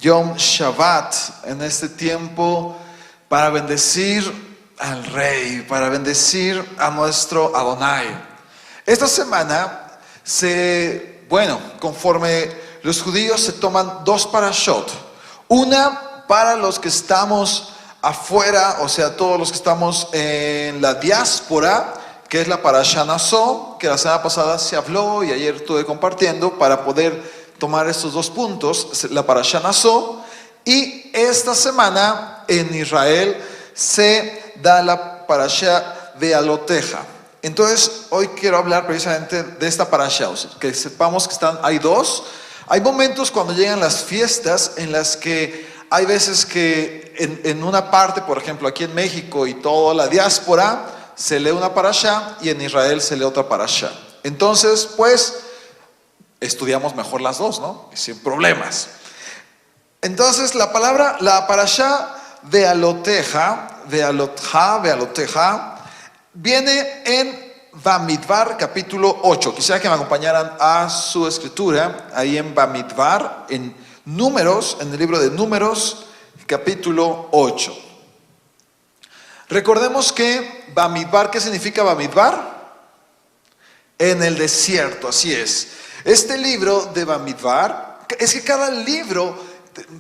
Yom Shabbat, en este tiempo para bendecir al Rey, para bendecir a nuestro Adonai. Esta semana conforme los judíos se toman dos parashot, una para los que estamos afuera, o sea, todos los que estamos en la diáspora, que es la parashá Naso, que la semana pasada se habló y ayer estuve compartiendo para poder tomar estos dos puntos, la parashá Naso, y esta semana en Israel se da la parashá Ve'aloteja. Entonces hoy quiero hablar precisamente de esta parashá, o sea, que sepamos que hay dos. Hay momentos cuando llegan las fiestas en las que hay veces que en una parte, por ejemplo aquí en México y toda la diáspora, se lee una parashá y en Israel se lee otra parashá. Entonces, pues, estudiamos mejor las dos, ¿no? Sin problemas. Entonces, la parashá Ve'aloteja, viene en Bamidbar, capítulo 8. Quisiera que me acompañaran a su escritura, ahí en Bamidbar, en Números, en el libro de Números, capítulo 8. Recordemos que Bamidbar, ¿qué significa Bamidbar? En el desierto, así es. Este libro de Bamidbar, es que cada libro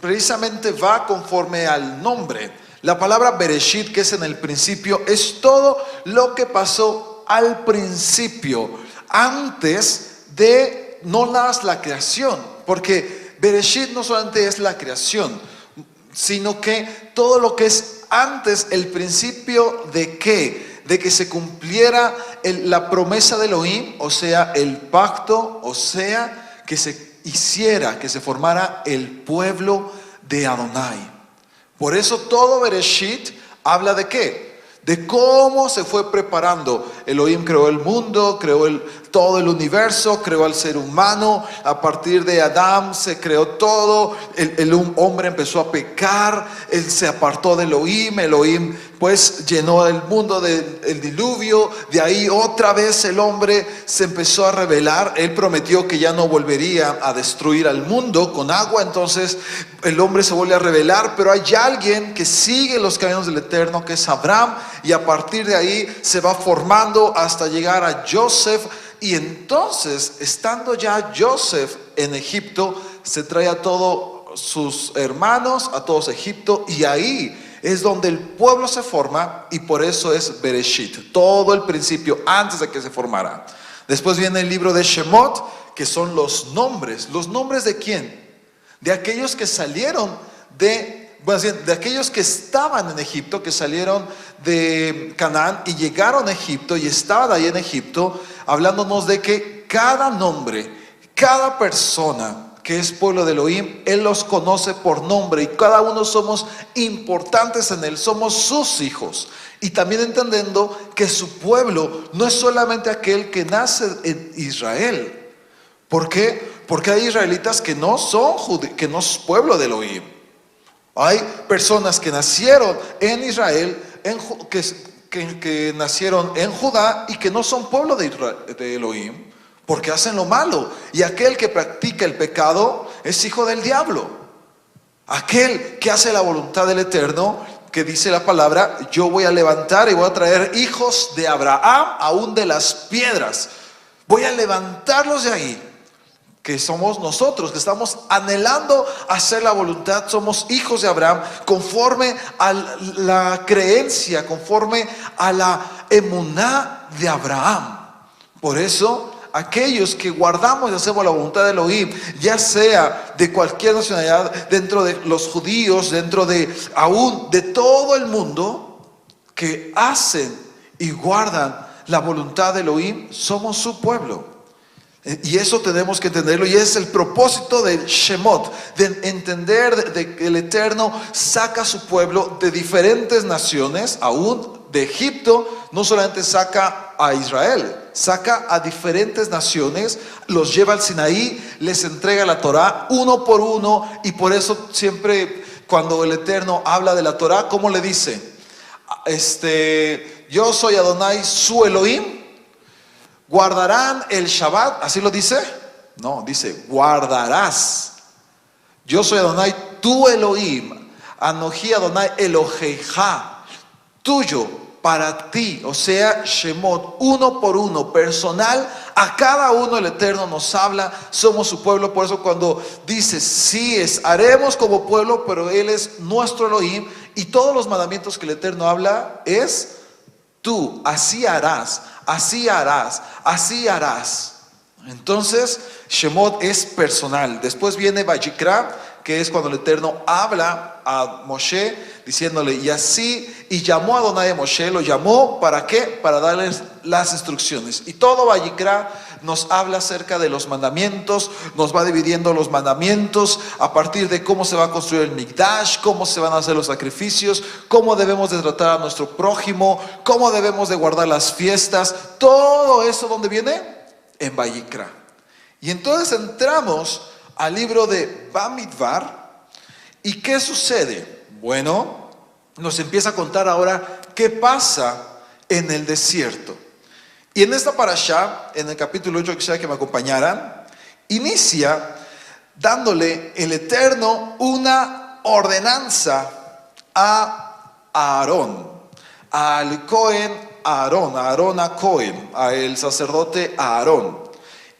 precisamente va conforme al nombre. La palabra Bereshit, que es en el principio, es todo lo que pasó al principio, antes de la creación. Porque Bereshit no solamente es la creación, sino que todo lo que es antes, el principio de ¿qué? De que se cumpliera la promesa de Elohim, o sea, el pacto, o sea, que se hiciera, que se formara el pueblo de Adonai. Por eso todo Bereshit habla de ¿qué? De cómo se fue preparando. Elohim creó el mundo, creó todo el universo, creó al ser humano. A partir de Adán se creó todo. El hombre empezó a pecar, él se apartó de Elohim pues llenó el mundo del diluvio. De ahí otra vez el hombre se empezó a rebelar. Él prometió que ya no volvería a destruir al mundo con agua. Entonces el hombre se vuelve a rebelar, pero hay alguien que sigue los caminos del Eterno, que es Abraham, y a partir de ahí se va formando hasta llegar a Joseph. Y entonces, estando ya Joseph en Egipto, se trae a todos sus hermanos, a todos Egipto, y ahí es donde el pueblo se forma, y por eso es Bereshit, todo el principio, antes de que se formara. Después viene el libro de Shemot, que son los nombres. ¿Los nombres de quién? De aquellos que salieron de aquellos que estaban en Egipto, que salieron de Canaán y llegaron a Egipto y estaban ahí en Egipto, hablándonos de que cada nombre, cada persona que es pueblo de Elohim, Él los conoce por nombre y cada uno somos importantes en Él, somos sus hijos. Y también entendiendo que su pueblo no es solamente aquel que nace en Israel. ¿Por qué? Porque hay israelitas que no son pueblo de Elohim. Hay personas que nacieron en Israel, que nacieron en Judá y que no son pueblo de Elohim, porque hacen lo malo. Y aquel que practica el pecado es hijo del diablo. Aquel que hace la voluntad del Eterno, que dice la palabra, yo voy a levantar y voy a traer hijos de Abraham aún de las piedras. Voy a levantarlos de ahí. Que somos nosotros, que estamos anhelando hacer la voluntad, somos hijos de Abraham, conforme a la creencia, conforme a la emuná de Abraham. Por eso, aquellos que guardamos y hacemos la voluntad de Elohim, ya sea de cualquier nacionalidad, dentro de los judíos, dentro de aún de todo el mundo, que hacen y guardan la voluntad de Elohim, somos su pueblo. Y eso tenemos que entenderlo, y es el propósito del Shemot, de entender de que el Eterno saca a su pueblo de diferentes naciones, aún de Egipto. No solamente saca a Israel, saca a diferentes naciones, los lleva al Sinaí, les entrega la Torá uno por uno. Y por eso siempre cuando el Eterno habla de la Torá, ¿cómo le dice? Yo soy Adonai su Elohim. ¿Guardarán el Shabbat? ¿Así lo dice? No, dice guardarás. Yo soy Adonai, tu Elohim. Anoji Adonai Eloheja, tuyo, para ti. O sea, Shemot, uno por uno, personal. A cada uno el Eterno nos habla. Somos su pueblo. Por eso cuando dice, sí, haremos como pueblo, pero Él es nuestro Elohim. Y todos los mandamientos que el Eterno habla es tú, así harás, así harás, así harás. Entonces, Shemot es personal. Después viene Vayikra, que es cuando el Eterno habla a Moshe, diciéndole, y llamó a Adonai a Moshe, lo llamó, ¿para qué? Para darles las instrucciones. Y todo Vayikra nos habla acerca de los mandamientos, nos va dividiendo los mandamientos a partir de cómo se va a construir el Mikdash, cómo se van a hacer los sacrificios, cómo debemos de tratar a nuestro prójimo, cómo debemos de guardar las fiestas. Todo eso, ¿dónde viene? En Vayikra. Y entonces entramos al libro de Bamidbar. ¿Y qué sucede? Bueno, nos empieza a contar ahora qué pasa en el desierto. Y en esta parashá, en el capítulo 8, quisiera que me acompañaran, inicia dándole el Eterno una ordenanza a Aarón, al Cohen Aarón a Cohen, al sacerdote Aarón.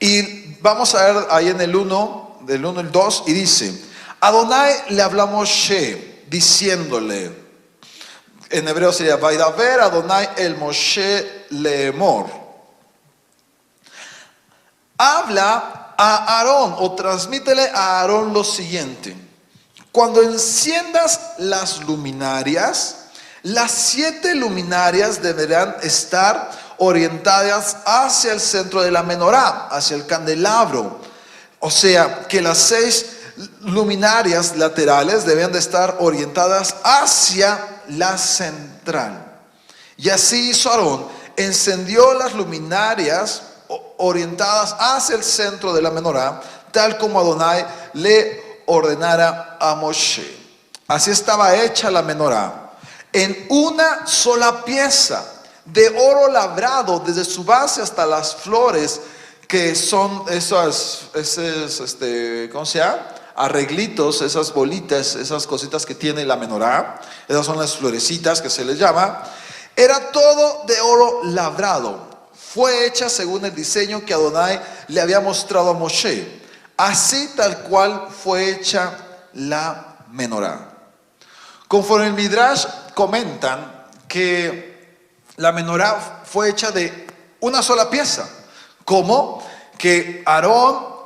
Y vamos a ver ahí en el 1, del 1 al 2, y dice, Adonai le habló a Moshe, diciéndole, en hebreo sería, Vaidaber Adonai el Moshe leemor. Habla a Aarón, o transmítele a Aarón lo siguiente: cuando enciendas las luminarias, las 7 luminarias deberán estar orientadas hacia el centro de la menorá, hacia el candelabro. O sea, que las 6 luminarias laterales deben de estar orientadas hacia la central. Y así hizo Aarón, encendió las luminarias orientadas hacia el centro de la menorá, tal como Adonai le ordenara a Moshe. Así estaba hecha la menorá, en una sola pieza de oro labrado desde su base hasta las flores, que son esos ¿cómo se llama? Arreglitos, esas bolitas, esas cositas que tiene la menorá. Esas son las florecitas que se les llama. Era todo de oro labrado. Fue hecha según el diseño que Adonai le había mostrado a Moshe. Así tal cual fue hecha la menorá. Conforme el Midrash comentan que la menorá fue hecha de una sola pieza. ¿Cómo? Que Aarón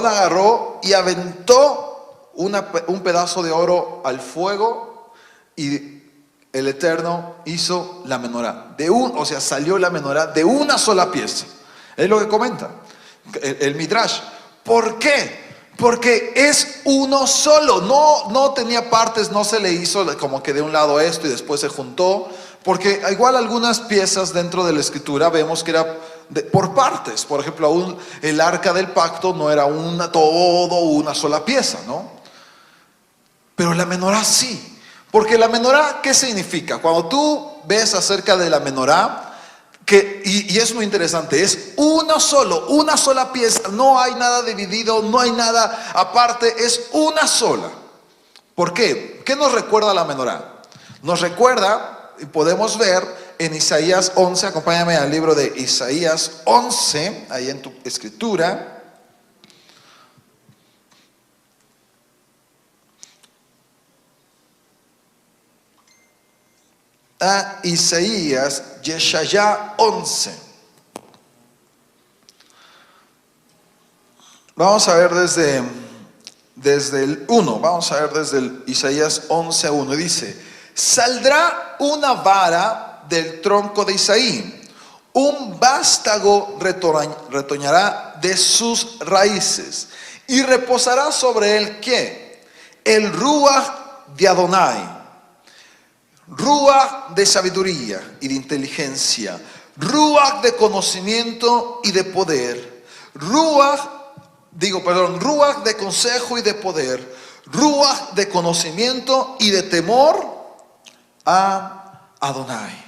agarró y aventó un pedazo de oro al fuego, y el Eterno hizo la menorá. O sea, salió la menorá de una sola pieza. Es lo que comenta el Midrash. ¿Por qué? Porque es uno solo, no tenía partes, no se le hizo como que de un lado esto y después se juntó, porque igual algunas piezas dentro de la escritura vemos que era por partes. Por ejemplo, aún el arca del pacto no era una sola pieza, ¿no? Pero la menorá sí, porque la menorá, ¿qué significa? Cuando tú ves acerca de la menorá, y es muy interesante, es una sola pieza, no hay nada dividido, no hay nada aparte, es una sola. ¿Por qué? ¿Qué nos recuerda la menorá? Nos recuerda, y podemos ver en Isaías 11, acompáñame al libro de Isaías 11, ahí en tu escritura. A Isaías, Yeshaya 11. Vamos a ver desde el 1. Vamos a ver desde el Isaías 11 a 1. Y dice: saldrá una vara del tronco de Isaí, un vástago retoñará de sus raíces, y reposará sobre él ¿qué? El Ruach de Adonai. Ruach de sabiduría y de inteligencia, Ruach de conocimiento y de poder, Ruach de consejo y de poder, Ruach de conocimiento y de temor a Adonai.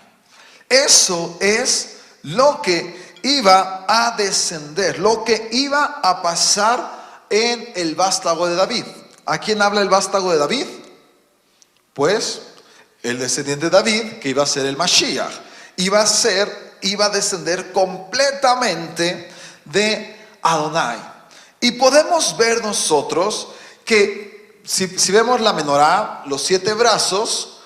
Eso es lo que iba a descender, lo que iba a pasar en el vástago de David. ¿A quién habla el vástago de David? Pues el descendiente de David, que iba a ser el Mashiach. Iba a descender completamente de Adonai. Y podemos ver nosotros que si vemos la menorá, los 7 brazos,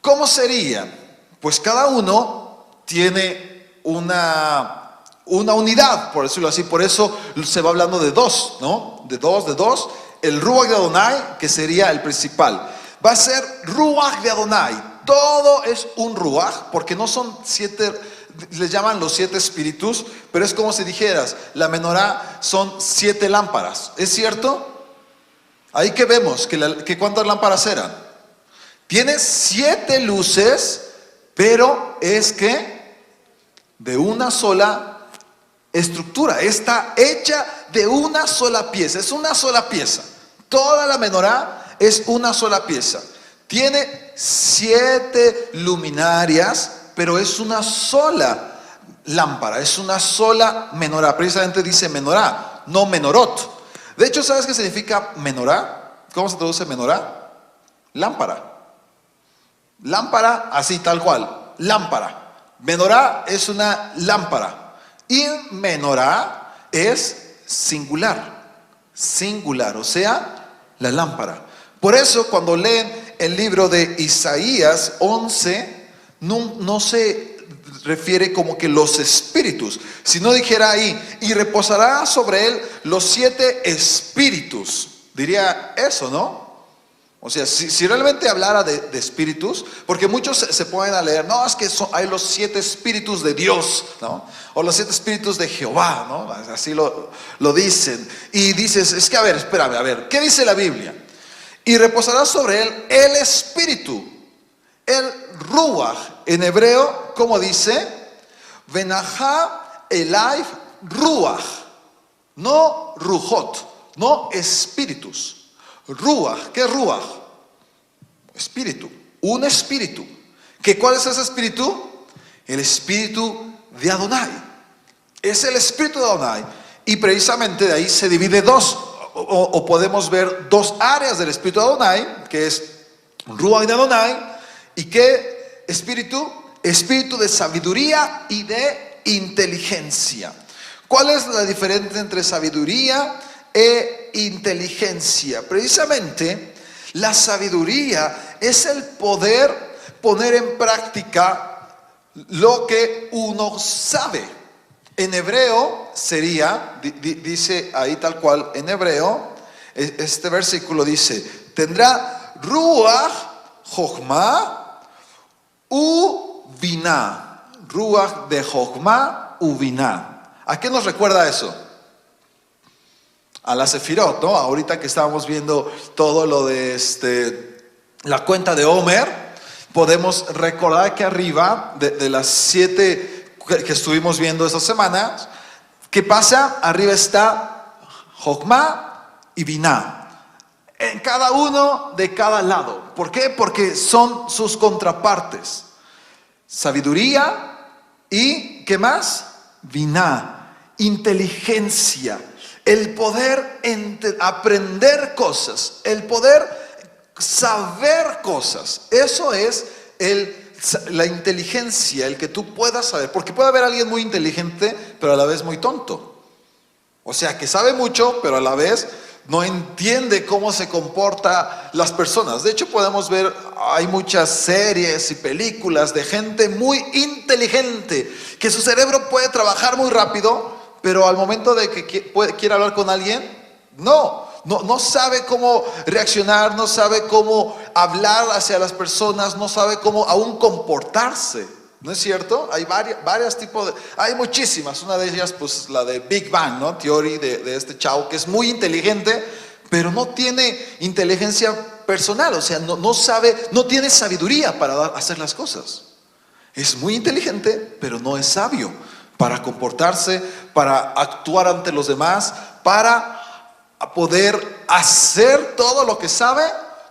¿cómo serían? Pues cada uno tiene una unidad, por decirlo así. Por eso se va hablando de 2, ¿no? De dos. El Ruach de Adonai, que sería el principal, va a ser Ruach de Adonai. Todo es un Ruach, porque no son 7, les llaman los 7 espíritus, pero es como si dijeras, la menorá son 7 lámparas. ¿Es cierto? Ahí que vemos, que ¿cuántas lámparas eran? Tiene 7 luces, pero es que de una sola estructura. Está hecha de una sola pieza. Es una sola pieza. Toda la menorá es una sola pieza. Tiene 7 luminarias, pero es una sola lámpara, es una sola menorá. Precisamente dice menorá, no menorot. De hecho, ¿sabes qué significa menorá? ¿Cómo se traduce menorá? Lámpara. Lámpara, así tal cual, lámpara. Menorá es una lámpara. Y menorá es singular, o sea, la lámpara. Por eso cuando leen el libro de Isaías 11, no se refiere como que los espíritus, sino dijera ahí, y reposará sobre él los 7 espíritus. Diría eso, ¿no? O sea, si realmente hablara de espíritus, porque muchos se ponen a leer, no, es que hay los 7 espíritus de Dios, ¿no? O los 7 espíritus de Jehová, ¿no? Así lo dicen. Y dices, es que espérame, ¿qué dice la Biblia? Y reposará sobre él el espíritu, el ruach. En hebreo, ¿cómo dice? Venajá elai ruach, no rujot, no espíritus. Ruach, ¿qué es ruach? Espíritu, un espíritu. ¿Cuál es ese espíritu? El espíritu de Adonai. Es el espíritu de Adonai. Y precisamente de ahí se divide 2, o podemos ver 2 áreas del espíritu de Adonai, que es Ruach de Adonai. ¿Y qué espíritu? Espíritu de sabiduría y de inteligencia. ¿Cuál es la diferencia entre sabiduría e inteligencia? Precisamente la sabiduría es el poder poner en práctica lo que uno sabe. En hebreo sería, dice ahí tal cual en hebreo, este versículo dice, tendrá ruach jochma u binah. Ruach de jochma u binah. ¿A qué nos recuerda eso? A la Sefirot, ¿no? Ahorita que estábamos viendo todo lo de la cuenta de Homer, podemos recordar que arriba de las 7 que estuvimos viendo esta semana, ¿qué pasa? Arriba está Jochma y Binah, en cada uno de cada lado. ¿Por qué? Porque son sus contrapartes. Sabiduría y ¿qué más? Binah, inteligencia. El poder aprender cosas, el poder saber cosas. Eso es la inteligencia, el que tú puedas saber. Porque puede haber alguien muy inteligente, pero a la vez muy tonto. O sea, que sabe mucho, pero a la vez no entiende cómo se comportan las personas. De hecho, podemos ver, hay muchas series y películas de gente muy inteligente, que su cerebro puede trabajar muy rápido, pero al momento de que quiere hablar con alguien, no sabe cómo reaccionar, no sabe cómo hablar hacia las personas, no sabe cómo aún comportarse. ¿No es cierto? Hay varios tipos hay muchísimas. Una de ellas, pues la de Big Bang, ¿no? Theory de este chavo que es muy inteligente, pero no tiene inteligencia personal. O sea, no sabe, no tiene sabiduría para hacer las cosas. Es muy inteligente, pero no es sabio para comportarse, para actuar ante los demás, para poder hacer todo lo que sabe,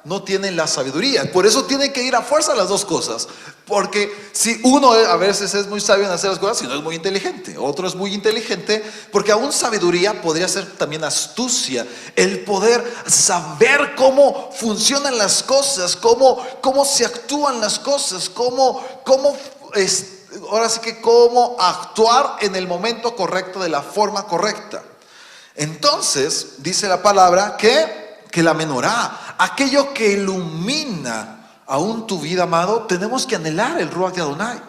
no tienen la sabiduría. Por eso tienen que ir a fuerza las dos cosas. Porque si uno a veces es muy sabio en hacer las cosas, si no es muy inteligente. Otro es muy inteligente, porque aún sabiduría podría ser también astucia. El poder saber cómo funcionan las cosas, cómo se actúan las cosas, ahora sí que cómo actuar en el momento correcto, de la forma correcta. Entonces, dice la palabra que la menorá, aquello que ilumina aún tu vida, amado, tenemos que anhelar el Ruach de Adonai.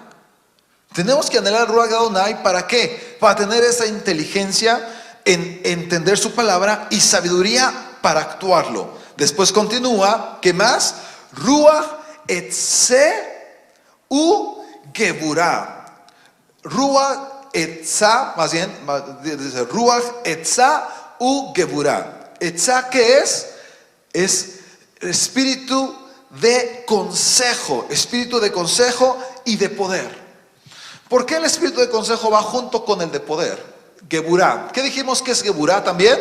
Tenemos que anhelar el Ruach de Adonai, ¿para qué? Para tener esa inteligencia en entender su palabra y sabiduría para actuarlo. Después continúa, ¿qué más? Ruach etze u geburá. Ruach etza, más bien, dice Ruach etza u geburá. Etza, ¿qué es? Es espíritu de consejo y de poder. ¿Por qué el espíritu de consejo va junto con el de poder? Geburá. ¿Qué dijimos que es geburá también?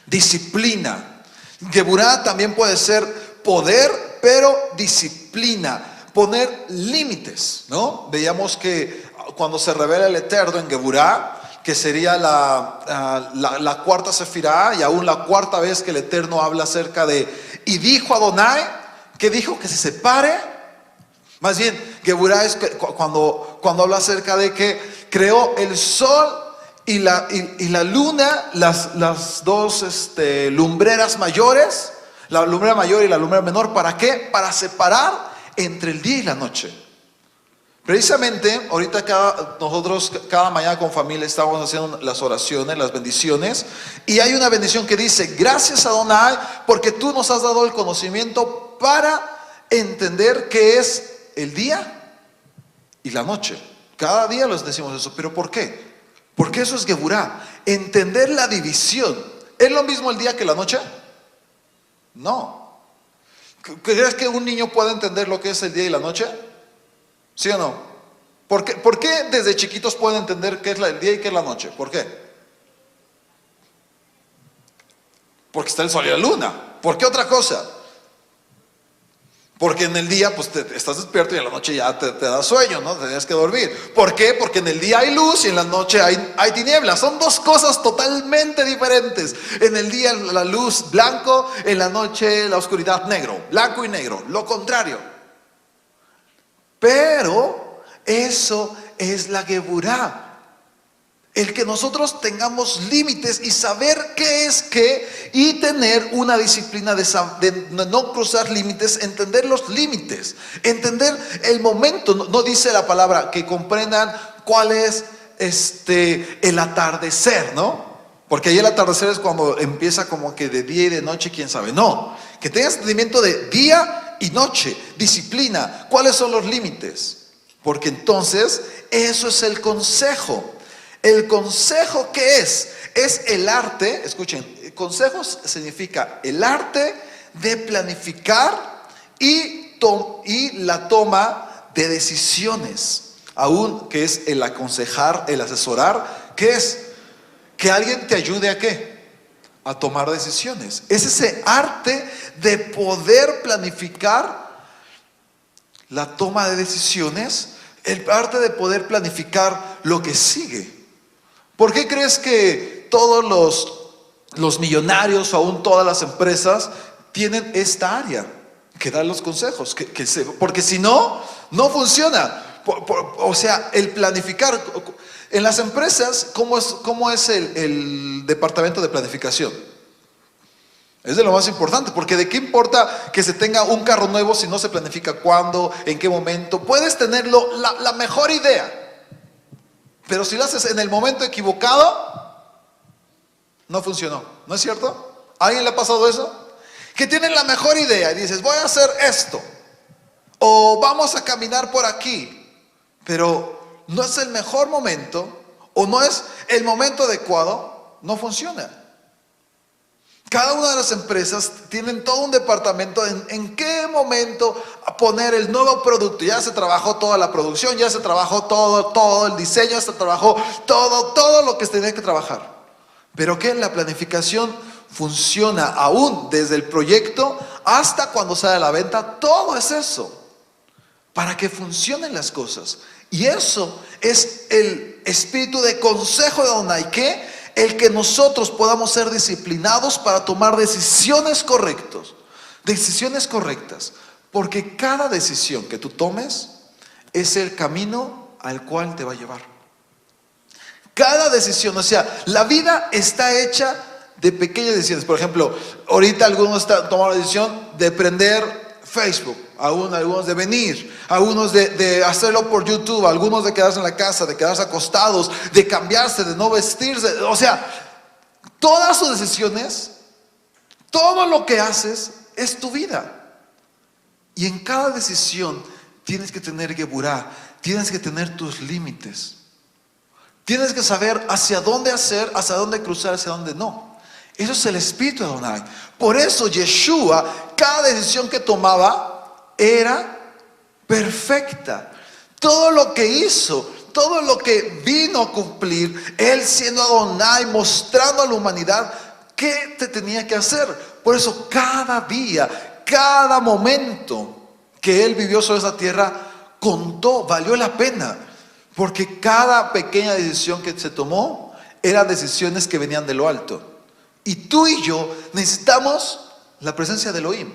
Disciplina. Geburá también puede ser poder, pero disciplina. Poner límites, ¿no? Veíamos que cuando se revela el Eterno en Geburá, que sería la cuarta sefirá, y aún la cuarta vez que el Eterno habla acerca de, y dijo Adonai, que dijo que se separe. Más bien, Geburá es cuando habla acerca de que creó el sol y la luna, las dos lumbreras mayores, la lumbrera mayor y la lumbrera menor. ¿Para qué? Para separar entre el día y la noche. Precisamente, ahorita nosotros cada mañana con familia estamos haciendo las oraciones, las bendiciones, y hay una bendición que dice: gracias Adonai, porque tú nos has dado el conocimiento para entender qué es el día y la noche. Cada día les decimos eso, pero ¿por qué? Porque eso es Geburá, entender la división. ¿Es lo mismo el día que la noche? No. ¿Crees que un niño puede entender lo que es el día y la noche? ¿Sí o no? ¿Por qué desde chiquitos pueden entender qué es el día y qué es la noche? ¿Por qué? Porque está el sol y la luna. ¿Por qué otra cosa? Porque en el día pues estás despierto y en la noche ya te da sueño, ¿no? Tenías que dormir. ¿Por qué? Porque en el día hay luz y en la noche hay tinieblas. Son dos cosas totalmente diferentes. En el día la luz blanco, en la noche la oscuridad negro. Blanco y negro, lo contrario. Pero eso es la Geburá. El que nosotros tengamos límites y saber qué es qué, y tener una disciplina de no cruzar límites, entender los límites, entender el momento. No dice la palabra que comprendan cuál es el atardecer, ¿no? Porque ahí el atardecer es cuando empieza como que de día y de noche, quién sabe. No, que tengas entendimiento de día y noche, disciplina, cuáles son los límites. Porque entonces eso es el consejo. El consejo, ¿qué es? Es el arte, escuchen, consejos significa el arte de planificar y la toma de decisiones. Aún que es el aconsejar, el asesorar, ¿qué es? Que alguien te ayude ¿a qué? A tomar decisiones. Es ese arte de poder planificar la toma de decisiones, el arte de poder planificar lo que sigue. ¿Por qué crees que todos los millonarios o aún todas las empresas tienen esta área que da los consejos? Porque si no, no funciona. O sea, el planificar. En las empresas, ¿cómo es el departamento de planificación? Es de lo más importante, porque ¿de qué importa que se tenga un carro nuevo si no se planifica cuándo, en qué momento? Puedes tenerlo, la mejor idea, pero si lo haces en el momento equivocado, no funcionó. ¿No es cierto? ¿A alguien le ha pasado eso? Que tienen la mejor idea y dices, voy a hacer esto, o vamos a caminar por aquí, pero no es el mejor momento, o no es el momento adecuado, no funciona. Cada una de las empresas tienen todo un departamento en qué momento poner el nuevo producto. Ya se trabajó toda la producción, ya se trabajó todo el diseño, ya se trabajó todo lo que se tenía que trabajar. Pero que la planificación funciona aún desde el proyecto hasta cuando sale a la venta. Todo es eso, para que funcionen las cosas. Y eso es el espíritu de consejo de Adonai, que el que nosotros podamos ser disciplinados para tomar decisiones correctas, porque cada decisión que tú tomes es el camino al cual te va a llevar. Cada decisión, o sea, la vida está hecha de pequeñas decisiones. Por ejemplo, ahorita algunos tomaron la decisión de prender Facebook, algunos de venir, algunos de hacerlo por YouTube, algunos de quedarse en la casa, de quedarse acostados, de cambiarse, de no vestirse. O sea, todas sus decisiones, todo lo que haces es tu vida. Y en cada decisión tienes que tener geburá, tienes que tener tus límites. Tienes que saber hacia dónde hacer, hacia dónde cruzar, hacia dónde no. Eso es el espíritu de Adonai. Por eso Yeshua, cada decisión que tomaba era perfecta. Todo lo que hizo, todo lo que vino a cumplir, Él siendo Adonai, mostrando a la humanidad qué te tenía que hacer. Por eso cada día, cada momento que Él vivió sobre esa tierra contó, valió la pena. Porque cada pequeña decisión que se tomó eran decisiones que venían de lo alto. Y tú y yo necesitamos la presencia de Elohim.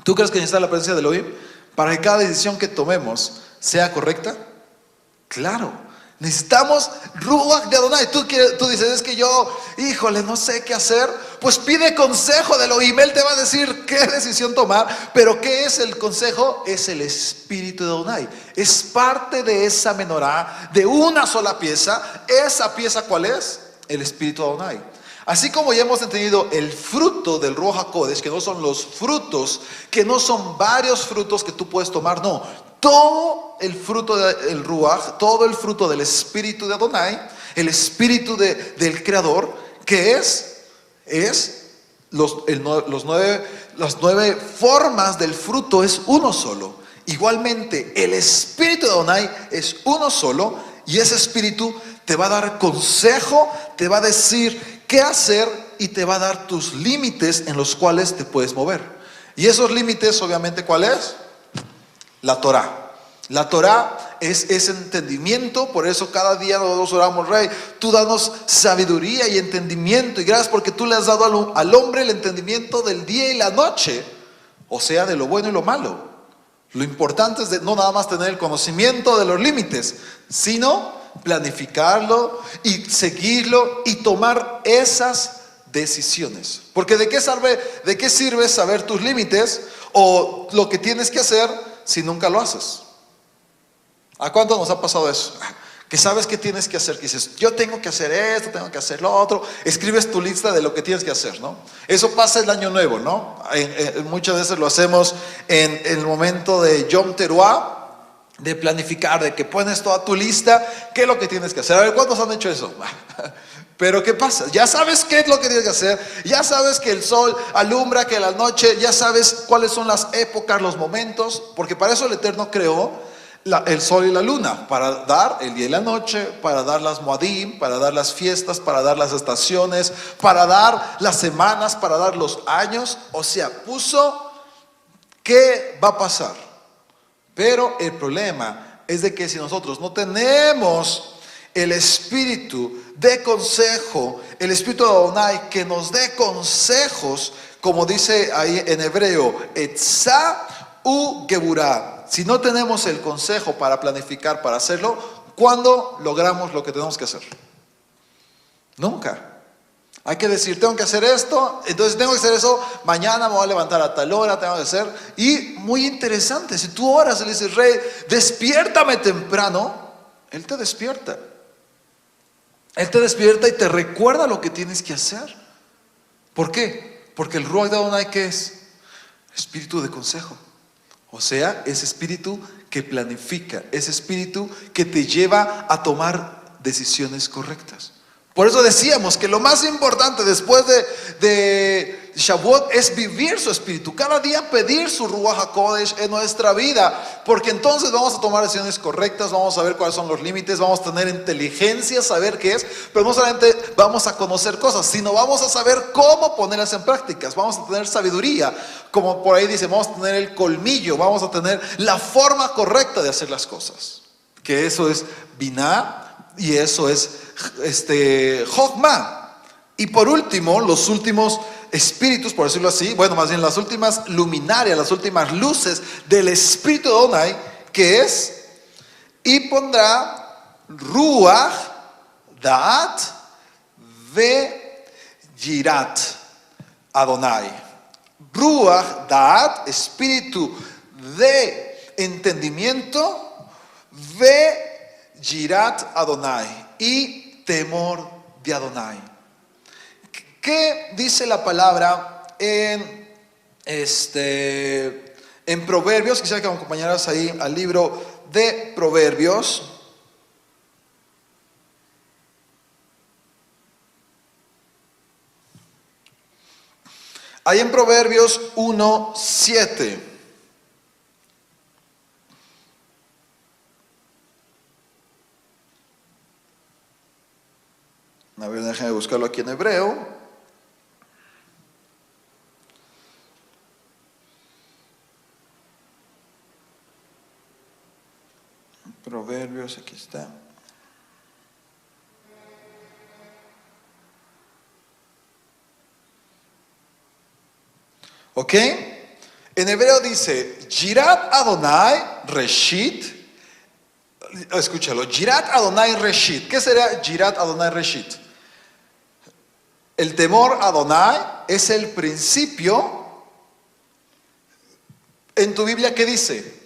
¿Tú crees que necesitas la presencia de Elohim para que cada decisión que tomemos sea correcta? Claro. Necesitamos Ruach de Adonai. Tú dices, es que yo, híjole, no sé qué hacer. Pues pide consejo de Elohim. Él te va a decir qué decisión tomar. Pero ¿qué es el consejo? Es el espíritu de Adonai. Es parte de esa menorá, de una sola pieza. ¿Esa pieza cuál es? El espíritu de Adonai. Así como ya hemos entendido el fruto del Ruach HaKodesh, que no son los frutos, que no son varios frutos que tú puedes tomar, no. Todo el fruto del Ruach, todo el fruto del espíritu de Adonai, el espíritu del Creador, que es las 9 formas del fruto, es uno solo. Igualmente, el espíritu de Adonai es uno solo, y ese espíritu te va a dar consejo, te va a decir qué hacer y te va a dar tus límites en los cuales te puedes mover. Y esos límites, obviamente, ¿cuál es? La Torah. La Torah es ese entendimiento. Por eso cada día nosotros oramos: Rey, tú danos sabiduría y entendimiento, y gracias porque tú le has dado al hombre el entendimiento del día y la noche, o sea, de lo bueno y lo malo. Lo importante es no nada más tener el conocimiento de los límites, sino planificarlo y seguirlo y tomar esas decisiones. Porque ¿de qué sirve saber tus límites o lo que tienes que hacer si nunca lo haces? ¿A cuánto nos ha pasado eso? Que sabes qué tienes que hacer, que dices, yo tengo que hacer esto, tengo que hacer lo otro. Escribes tu lista de lo que tienes que hacer, ¿no? Eso pasa el año nuevo, ¿no? Muchas veces lo hacemos en el momento de Yom Teruah, de planificar, de que pones toda tu lista, qué es lo que tienes que hacer. A ver, ¿cuántos han hecho eso? Pero ¿qué pasa? Ya sabes qué es lo que tienes que hacer, ya sabes que el sol alumbra, que la noche, ya sabes cuáles son las épocas, los momentos, porque para eso el Eterno creó el sol y la luna, para dar el día y la noche, para dar las Moadim, para dar las fiestas, para dar las estaciones, para dar las semanas, para dar los años. O sea, puso qué va a pasar. Pero el problema es de que si nosotros no tenemos el espíritu de consejo, el espíritu de Adonai que nos dé consejos, como dice ahí en hebreo, etzá u geburá. Si no tenemos el consejo para planificar, para hacerlo, ¿cuándo logramos lo que tenemos que hacer? Nunca. Hay que decir, tengo que hacer esto, entonces tengo que hacer eso, mañana me voy a levantar a tal hora, tengo que hacer. Y muy interesante, si tú oras y le dices, Rey, despiértame temprano, Él te despierta. Él te despierta y te recuerda lo que tienes que hacer. ¿Por qué? Porque el Ruach de Adonai, ¿qué es? Espíritu de consejo. O sea, ese espíritu que planifica, ese espíritu que te lleva a tomar decisiones correctas. Por eso decíamos que lo más importante después de Shavuot es vivir su espíritu, cada día pedir su Ruach HaKodesh en nuestra vida, porque entonces vamos a tomar decisiones correctas, vamos a ver cuáles son los límites, vamos a tener inteligencia, saber qué es, pero no solamente vamos a conocer cosas, sino vamos a saber cómo ponerlas en prácticas, vamos a tener sabiduría, como por ahí dice, vamos a tener el colmillo, vamos a tener la forma correcta de hacer las cosas, que eso es Binah y eso es Jochma. Y por último, los últimos espíritus, por decirlo así, bueno, más bien las últimas luminarias, las últimas luces del espíritu de Adonai, que es, y pondrá Ruach, Da'at, Ve, Yirat, Adonai. Ruach, Da'at, espíritu de entendimiento, Ve, Yirat, Adonai, y temor de Adonai. ¿Qué dice la palabra en Proverbios? Quisiera que me acompañaras ahí al libro de Proverbios. Ahí en Proverbios 1:7. A ver, déjame buscarlo aquí en hebreo. Proverbios, aquí está. ¿Ok? En hebreo dice, Yirat Adonai Reshit. Escúchalo, Yirat Adonai Reshit. ¿Qué sería Yirat Adonai Reshit? El temor a Adonai es el principio. En tu Biblia, ¿qué dice?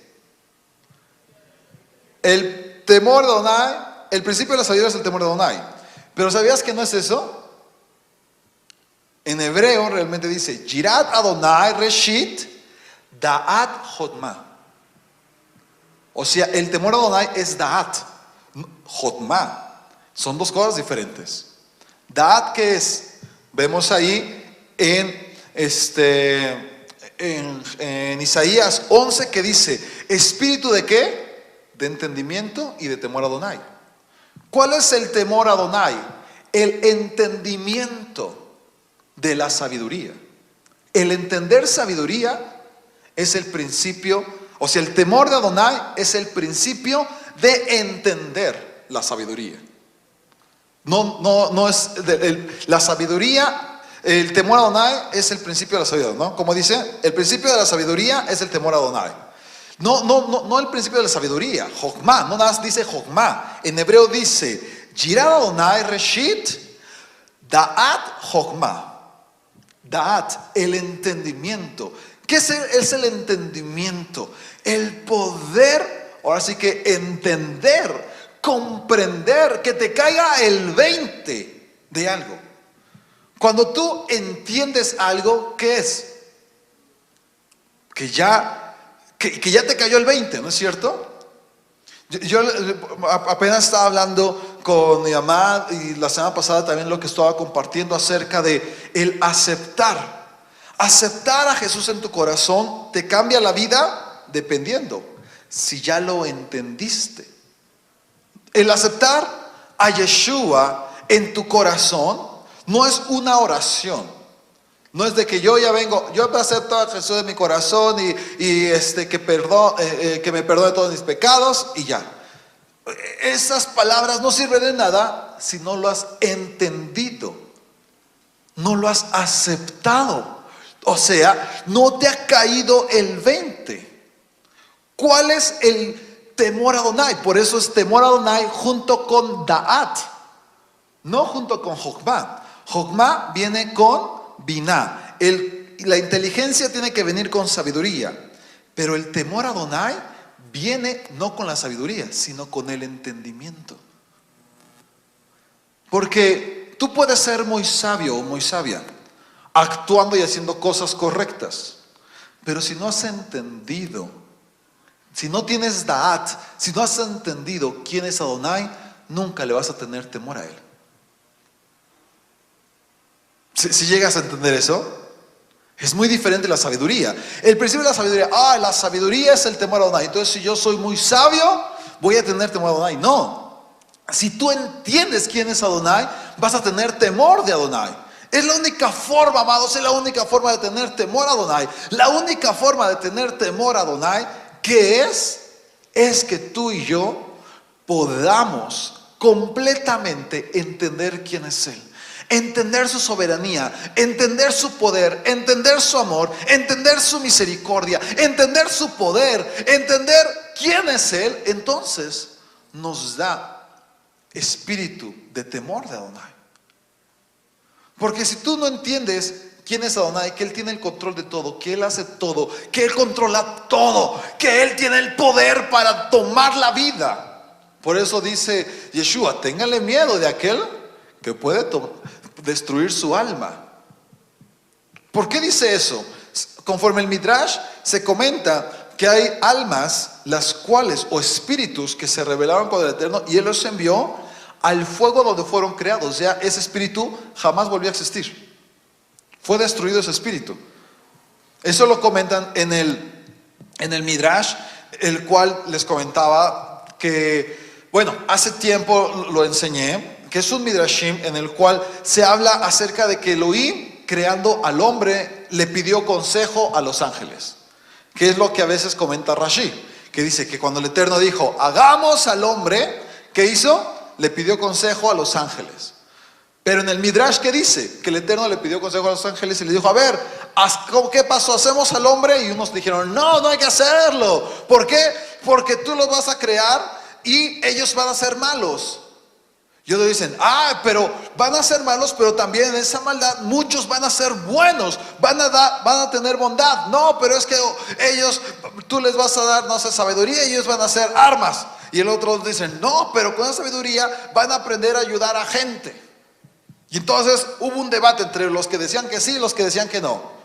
El temor de Adonai, el principio de la sabiduría es el temor de Adonai. Pero ¿sabías que no es eso? En hebreo realmente dice, Yirat Adonai Reshit Da'at Jotma. O sea, el temor a Adonai es Da'at, Jotma. Son dos cosas diferentes. Da'at, ¿qué es? Vemos ahí en Isaías 11 que dice, ¿espíritu de qué? De entendimiento y de temor a Adonai. ¿Cuál es el temor a Adonai? El entendimiento de la sabiduría. El entender sabiduría es el principio, o sea, el temor de Adonai es el principio de entender la sabiduría. No es la sabiduría, el temor a Adonai es el principio de la sabiduría, ¿no? Como dice, el principio de la sabiduría es el temor a Adonai. No el principio de la sabiduría, Jochma, no nada más dice Jochma. En hebreo dice, Yirat Adonai Reshit, Da'at Jochma. Da'at, el entendimiento. ¿Qué es el entendimiento? El poder, ahora sí que entender, comprender, que te caiga el 20 de algo. Cuando tú entiendes algo, ¿qué es? Que ya te cayó el 20, ¿no es cierto? Yo apenas estaba hablando con mi mamá y la semana pasada también lo que estaba compartiendo acerca de el aceptar. Aceptar a Jesús en tu corazón te cambia la vida dependiendo si ya lo entendiste. El aceptar a Yeshua en tu corazón no es una oración. No es de que yo ya vengo, yo acepto a Jesús en mi corazón y que me perdone todos mis pecados y ya. Esas palabras no sirven de nada si no lo has entendido, no lo has aceptado. O sea, no te ha caído el 20. ¿Cuál es el temor a Adonai? Por eso es temor a Adonai junto con Da'at, no junto con Jochma. Jochma viene con Binah. La inteligencia tiene que venir con sabiduría, pero el temor a Adonai viene no con la sabiduría, sino con el entendimiento. Porque tú puedes ser muy sabio o muy sabia, actuando y haciendo cosas correctas, pero si no has entendido, si no tienes Da'at, si no has entendido quién es Adonai, nunca le vas a tener temor a él. Si llegas a entender eso, Es muy diferente la sabiduría. El principio de la sabiduría, la sabiduría es el temor a Adonai. Entonces, si yo soy muy sabio, voy a tener temor a Adonai. No. Si tú entiendes quién es Adonai, vas a tener temor de Adonai. Es la única forma, amados, es la única forma de tener temor a Adonai. La única forma de tener temor a Adonai, ¿qué es que tú y yo podamos completamente entender quién es Él. Entender su soberanía, entender su poder, entender su amor, entender su misericordia, entender su poder, entender quién es Él. Entonces nos da espíritu de temor de Adonai. Porque si tú no entiendes quién es Adonai, que Él tiene el control de todo, que Él hace todo, que Él controla todo, que Él tiene el poder para tomar la vida. Por eso dice Yeshua, ténganle miedo de aquel que puede destruir su alma. ¿Por qué dice eso? Conforme el Midrash se comenta que hay almas las cuales, o espíritus que se rebelaron contra el Eterno, y Él los envió al fuego donde fueron creados. O sea, ese espíritu jamás volvió a existir. Fue destruido ese espíritu. Eso lo comentan en el Midrash, el cual les comentaba que, bueno, hace tiempo lo enseñé, que es un Midrashim en el cual se habla acerca de que Elohim, creando al hombre, le pidió consejo a los ángeles. Que es lo que a veces comenta Rashi, que dice que cuando el Eterno dijo, hagamos al hombre, ¿qué hizo? Le pidió consejo a los ángeles. Pero en el Midrash, ¿qué dice? Que el Eterno le pidió consejo a los ángeles y le dijo, a ver, ¿qué pasó? ¿Hacemos al hombre? Y unos dijeron, no hay que hacerlo. ¿Por qué? Porque tú los vas a crear y ellos van a ser malos. Y otros dicen, pero van a ser malos, pero también en esa maldad muchos van a ser buenos, van a tener bondad. No, pero es que tú les vas a dar, no sé, sabiduría y ellos van a hacer armas. Y el otro dicen, no, pero con esa sabiduría van a aprender a ayudar a gente. Y entonces hubo un debate entre los que decían que sí y los que decían que no.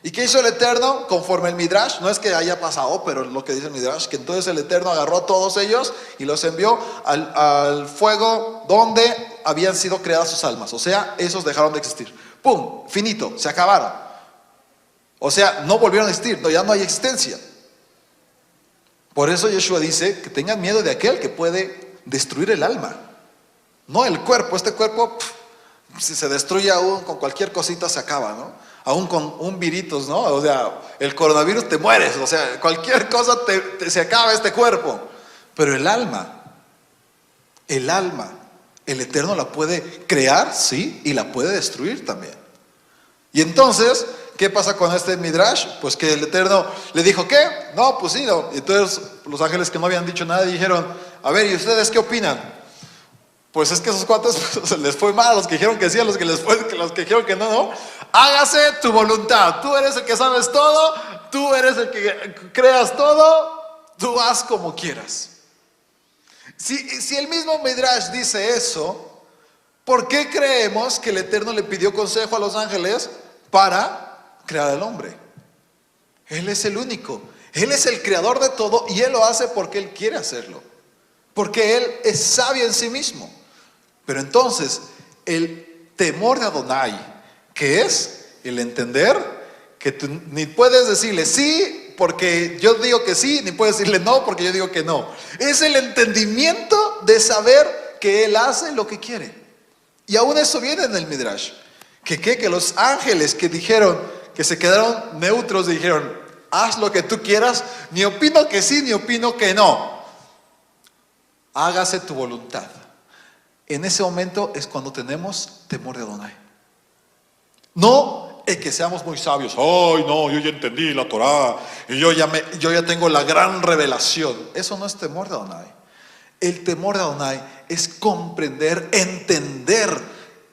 ¿Y qué hizo el Eterno? Conforme el Midrash, no es que haya pasado, pero lo que dice el Midrash, que entonces el Eterno agarró a todos ellos y los envió al fuego donde habían sido creadas sus almas. O sea, esos dejaron de existir. ¡Pum! Finito, se acabaron. O sea, no volvieron a existir, ya no hay existencia. Por eso Yeshua dice que tengan miedo de aquel que puede destruir el alma. No el cuerpo, este cuerpo, si se destruye aún con cualquier cosita se acaba, ¿no? Aún con un virus, ¿no? O sea, el coronavirus te mueres, o sea, cualquier cosa se acaba este cuerpo. Pero el alma, el Eterno la puede crear, sí, y la puede destruir también. Y entonces, ¿qué pasa con este Midrash? Pues que el Eterno le dijo, ¿qué? No, pues sí, no. Y entonces los ángeles que no habían dicho nada dijeron, a ver, ¿y ustedes qué opinan? Pues es que esos cuantos les fue mal, a los que dijeron que sí, a los que dijeron que no. Hágase tu voluntad. Tú eres el que sabes todo, tú eres el que creas todo, tú haz como quieras. Si el mismo Midrash dice eso, ¿por qué creemos que el Eterno le pidió consejo a los ángeles para crear al hombre? Él es el único, Él es el creador de todo y Él lo hace porque Él quiere hacerlo, porque Él es sabio en sí mismo. Pero entonces, el temor de Adonai, que es el entender que tú ni puedes decirle sí porque yo digo que sí, ni puedes decirle no porque yo digo que no. Es el entendimiento de saber que Él hace lo que quiere. Y aún eso viene en el Midrash. Que los ángeles que dijeron, que se quedaron neutros y dijeron, haz lo que tú quieras, ni opino que sí, ni opino que no. Hágase tu voluntad. En ese momento es cuando tenemos temor de Adonai. No es que seamos muy sabios. Ay, no, yo ya entendí la Torah y yo ya tengo la gran revelación. Eso no es temor de Adonai. El temor de Adonai es comprender, entender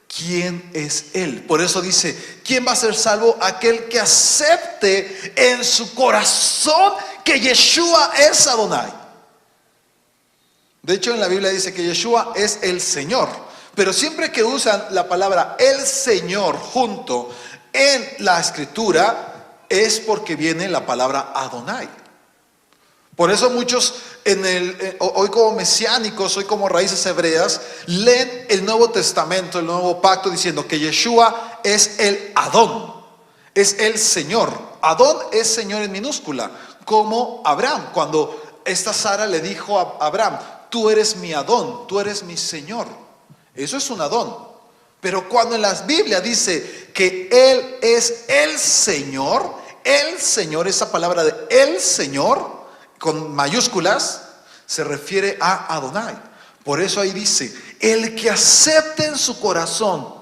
quién es Él. Por eso dice, ¿quién va a ser salvo? Aquel que acepte en su corazón que Yeshua es Adonai. De hecho, en la Biblia dice que Yeshua es el Señor. Pero siempre que usan la palabra el Señor junto en la escritura, es porque viene la palabra Adonai. Por eso muchos hoy como mesiánicos, hoy como raíces hebreas, leen el Nuevo Testamento, el Nuevo Pacto, diciendo que Yeshua es el Adón. es el Señor. Adón es Señor en minúscula, como Abraham. Cuando esta Sara le dijo a Abraham, tú eres mi Adón, tú eres mi Señor. Eso es un Adón. Pero cuando en la Biblia dice que Él es el Señor, esa palabra de el Señor, con mayúsculas, se refiere a Adonai. Por eso ahí dice, el que acepte en su corazón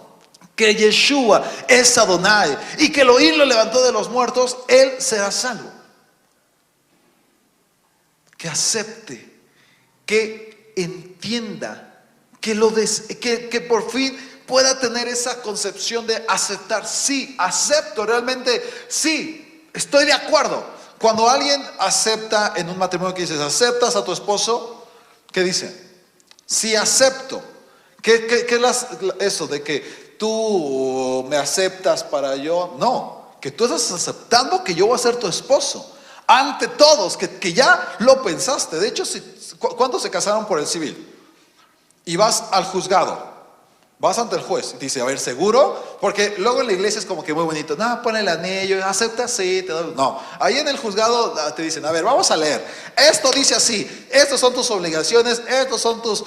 que Yeshua es Adonai y que Elohim lo levantó de los muertos, él será salvo. Que acepte, que entienda, que por fin pueda tener esa concepción de aceptar. Sí, acepto, realmente sí, estoy de acuerdo. Cuando alguien acepta en un matrimonio, que dices, ¿aceptas a tu esposo? ¿Qué dice? Sí, acepto. ¿Qué es eso de que tú me aceptas para yo? No, que tú estás aceptando que yo voy a ser tu esposo. Ante todos, que ya lo pensaste. De hecho, ¿cuántos se casaron por el civil? Y vas al juzgado, vas ante el juez y dice, a ver, ¿seguro? Porque luego en la iglesia es como que muy bonito. No, pon el anillo, acepta, sí, te doy. No, ahí en el juzgado te dicen, a ver, vamos a leer. Esto dice así, estas son tus obligaciones, estos son tus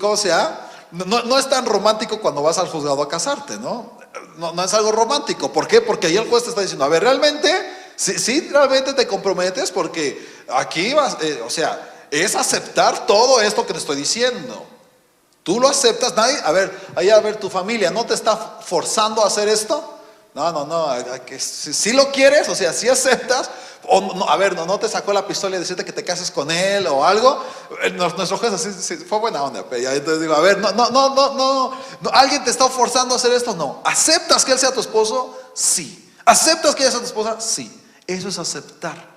¿cómo se llama? No es tan romántico cuando vas al juzgado a casarte, ¿no? No es algo romántico. ¿Por qué? Porque ahí el juez te está diciendo, a ver, realmente, sí, realmente te comprometes, porque aquí vas, o sea, es aceptar todo esto que te estoy diciendo. Tú lo aceptas, nadie, a ver, tu familia no te está forzando a hacer esto. No, si lo quieres, o sea, si aceptas, o no, a ver, no te sacó la pistola y decirte que te cases con él o algo. Nuestro juez así fue buena onda, pero entonces digo, a ver, no, alguien te está forzando a hacer esto, no. ¿Aceptas que él sea tu esposo? Sí. ¿Aceptas que ella sea tu esposa? Sí. Eso es aceptar.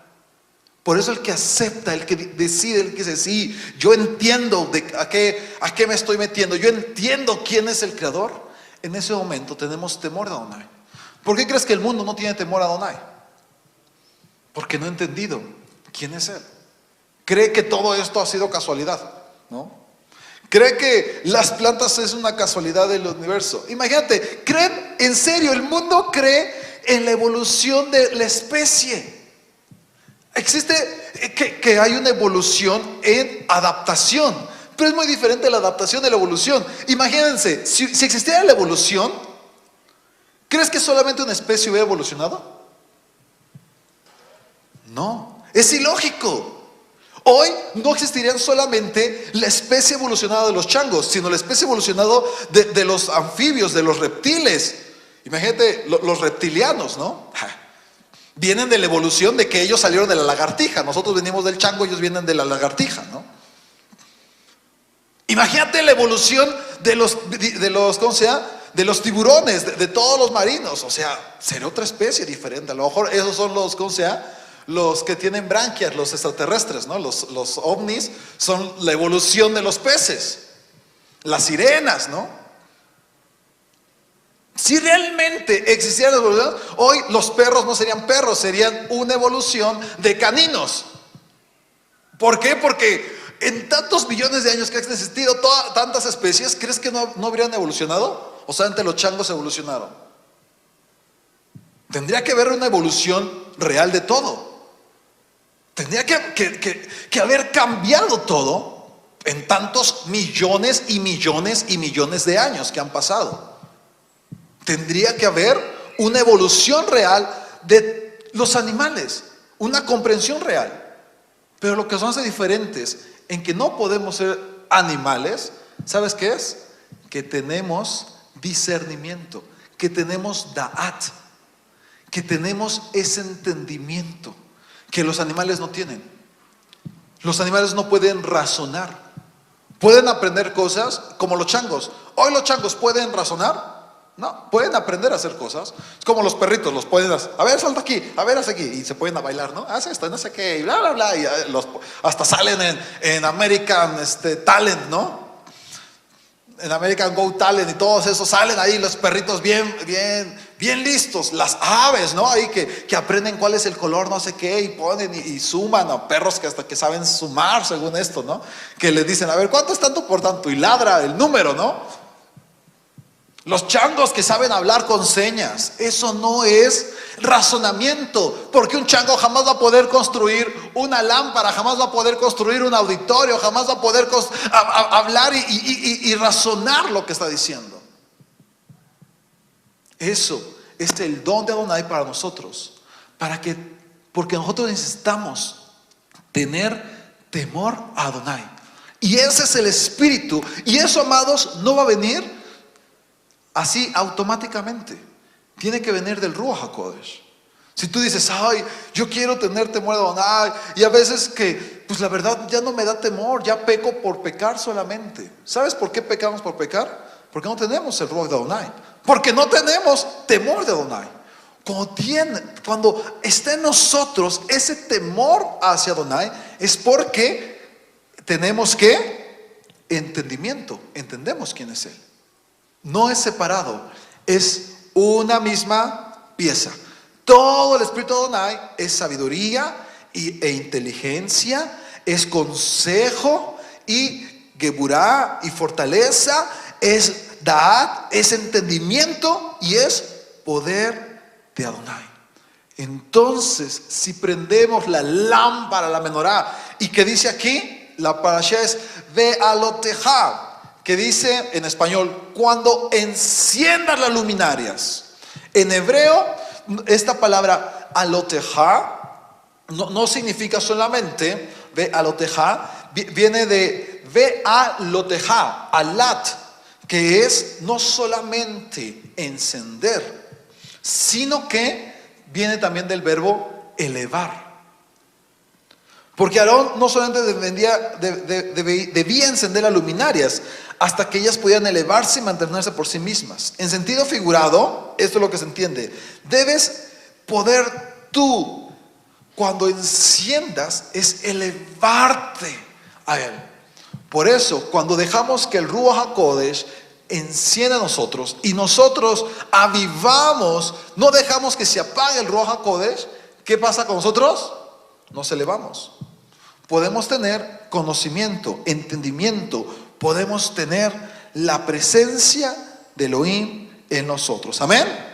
Por eso el que acepta, el que decide, el que dice, sí, yo entiendo a qué me estoy metiendo, yo entiendo quién es el creador. En ese momento tenemos temor a Adonai. ¿Por qué crees que el mundo no tiene temor a Adonai? Porque no ha entendido quién es Él. Cree que todo esto ha sido casualidad, ¿no? Cree que las plantas es una casualidad del universo. Imagínate, creen, en serio, el mundo cree en la evolución de la especie. Existe que hay una evolución en adaptación, pero es muy diferente la adaptación de la evolución. Imagínense, si existiera la evolución, ¿crees que solamente una especie hubiera evolucionado? No, es ilógico. Hoy no existirían solamente la especie evolucionada de los changos, sino la especie evolucionada de los anfibios, de los reptiles. Imagínate, los reptilianos, ¿no? Vienen de la evolución de que ellos salieron de la lagartija. Nosotros venimos del chango, ellos vienen de la lagartija, ¿no? Imagínate la evolución de los ¿cómo se llama? De los tiburones, de todos los marinos. O sea, sería otra especie diferente. A lo mejor esos son los, ¿cómo se llama? Los que tienen branquias, los extraterrestres, ¿no? Los ovnis son la evolución de los peces. Las sirenas, ¿no? Si realmente existiera la evolución, hoy los perros no serían perros, serían una evolución de caninos. ¿Por qué? Porque en tantos millones de años que han existido tantas especies, ¿crees que no habrían evolucionado? O solamente los changos evolucionaron. Tendría que haber una evolución real de todo. Tendría que haber cambiado todo en tantos millones y millones y millones de años que han pasado. Tendría que haber una evolución real de los animales, una comprensión real. Pero lo que nos hace diferentes en que no podemos ser animales, ¿sabes qué es? Que tenemos discernimiento, que tenemos da'at, que tenemos ese entendimiento que los animales no tienen. Los animales no pueden razonar. Pueden aprender cosas como los changos. Hoy los changos pueden razonar. No, pueden aprender a hacer cosas. Es como los perritos, los pueden hacer. A ver, salta aquí, a ver, haz aquí. Y se pueden a bailar, ¿no? Haz esto, no sé qué, y bla, bla, bla. Y hasta salen en American Talent, ¿no? En American Go Talent y todos esos salen ahí los perritos bien listos. Las aves, ¿no? Ahí que aprenden cuál es el color, no sé qué, y ponen y suman a perros que hasta que saben sumar según esto, ¿no? Que les dicen, a ver, ¿cuánto es tanto por tanto? Y ladra el número, ¿no? Los changos que saben hablar con señas, eso no es razonamiento, porque un chango jamás va a poder construir una lámpara, jamás va a poder construir un auditorio, jamás va a poder hablar y razonar lo que está diciendo. Eso es el don de Adonai para nosotros, porque nosotros necesitamos tener temor a Adonai, y ese es el espíritu, y eso, amados, no va a venir así automáticamente. Tiene que venir del Ruach HaKodesh. Si tú dices, ay, yo quiero tener temor de Adonai, y a veces que, pues la verdad ya no me da temor, ya peco por pecar solamente. ¿Sabes por qué pecamos por pecar? Porque no tenemos el Ruach de Adonai, porque no tenemos temor de Adonai. Cuando está en nosotros ese temor hacia Adonai, es porque tenemos que entendimiento, entendemos quién es Él. No es separado, es una misma pieza. Todo el espíritu de Adonai es sabiduría e inteligencia, es consejo y geburá y fortaleza, es da'at, es entendimiento y es poder de Adonai. Entonces, si prendemos la lámpara, la menorá, y que dice aquí, la parashá es ve'alotejá, que dice en español, cuando enciendas las luminarias. En hebreo, esta palabra alotejá no significa solamente ve'alotejá, viene de ve'alotejá, alat, que es no solamente encender, sino que viene también del verbo elevar. Porque Aarón no solamente debía encender las luminarias hasta que ellas podían elevarse y mantenerse por sí mismas. En sentido figurado, esto es lo que se entiende. Debes poder tú, cuando enciendas, es elevarte a Él. Por eso, cuando dejamos que el Ruach HaKodesh encienda a nosotros y nosotros avivamos, no dejamos que se apague el Ruach HaKodesh, ¿qué pasa con nosotros? Nos elevamos. Podemos tener conocimiento, entendimiento, podemos tener la presencia de Elohim en nosotros. Amén.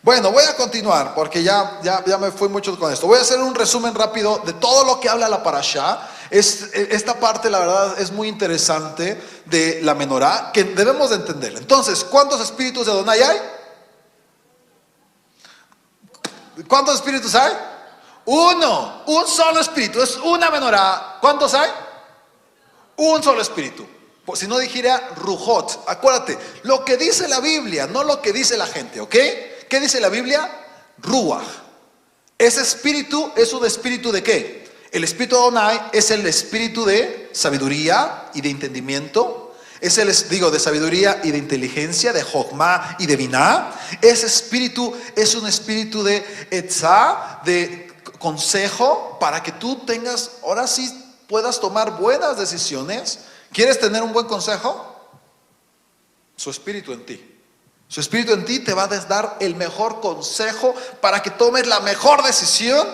Bueno, voy a continuar porque ya me fui mucho con esto. Voy a hacer un resumen rápido de todo lo que habla la parashá. Esta parte, la verdad, es muy interesante de la menorá, que debemos de entender. Entonces, ¿cuántos espíritus de Adonai hay? ¿Cuántos espíritus hay? Uno, un solo espíritu, es una menorá. ¿Cuántos hay? Un solo espíritu. Si no dijera Rujot, acuérdate, lo que dice la Biblia, no lo que dice la gente, ¿ok? ¿Qué dice la Biblia? Ruach. Ese espíritu es un espíritu ¿de qué? El espíritu de Adonai es el espíritu de sabiduría y de entendimiento. Es de sabiduría y de inteligencia, de Jochma y de Biná. Ese espíritu es un espíritu de Etzá, de consejo, para que tú tengas, ahora sí puedas tomar buenas decisiones. ¿Quieres tener un buen consejo? Su espíritu en ti. Su espíritu en ti te va a dar el mejor consejo para que tomes la mejor decisión.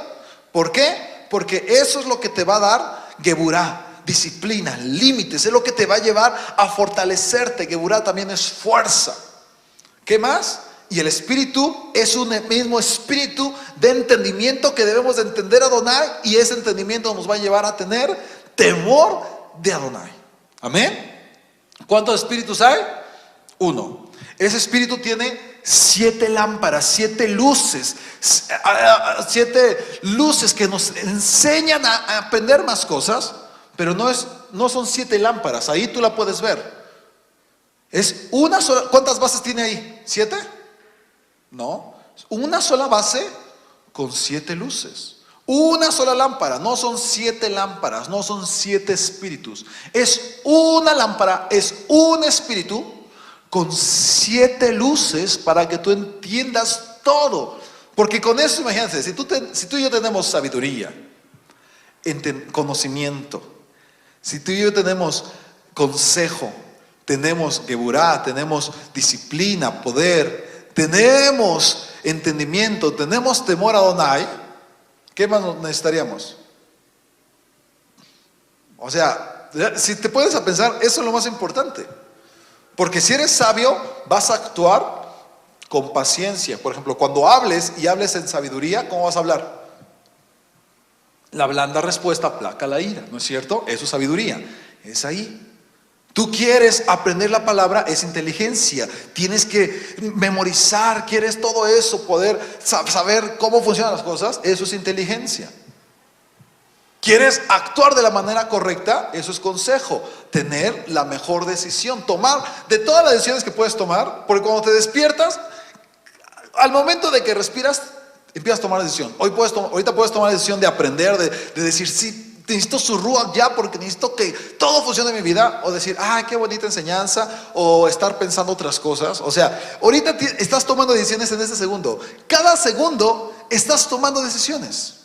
¿Por qué? Porque eso es lo que te va a dar geburá, disciplina, límites. Es lo que te va a llevar a fortalecerte. Geburá también es fuerza. ¿Qué más? Y el espíritu es un mismo espíritu de entendimiento que debemos de entender a Adonai, y ese entendimiento nos va a llevar a tener temor de Adonai. Amén. ¿Cuántos espíritus hay? Uno. Ese espíritu tiene 7 lámparas, 7 luces, 7 luces que nos enseñan a aprender más cosas, pero no son 7 lámparas. Ahí tú la puedes ver. Es una sola. ¿Cuántas bases tiene ahí? ¿7? No, una sola base con 7 luces. Una sola lámpara, no son 7 lámparas, no son 7 espíritus. Es una lámpara, es un espíritu con 7 luces para que tú entiendas todo. Porque con eso, imagínense, si tú y yo tenemos sabiduría, conocimiento, si tú y yo tenemos consejo, tenemos geburá, tenemos disciplina, poder, tenemos entendimiento, tenemos temor a Adonai, ¿qué más necesitaríamos? O sea, si te pones a pensar, eso es lo más importante. Porque si eres sabio, vas a actuar con paciencia. Por ejemplo, cuando hables y hables en sabiduría, ¿cómo vas a hablar? La blanda respuesta aplaca la ira, ¿no es cierto? Eso es sabiduría. Es ahí. Tú quieres aprender la palabra, es inteligencia. Tienes que memorizar, quieres todo eso, poder saber cómo funcionan las cosas, eso es inteligencia. ¿Quieres actuar de la manera correcta? Eso es consejo. Tener la mejor decisión. Tomar de todas las decisiones que puedes tomar. Porque cuando te despiertas, al momento de que respiras, empiezas a tomar decisión. Ahorita puedes tomar la decisión de aprender, de decir, sí, necesito su ruach ya porque necesito que todo funcione en mi vida. O decir, ah, qué bonita enseñanza. O estar pensando otras cosas. O sea, ahorita estás tomando decisiones en este segundo. Cada segundo estás tomando decisiones.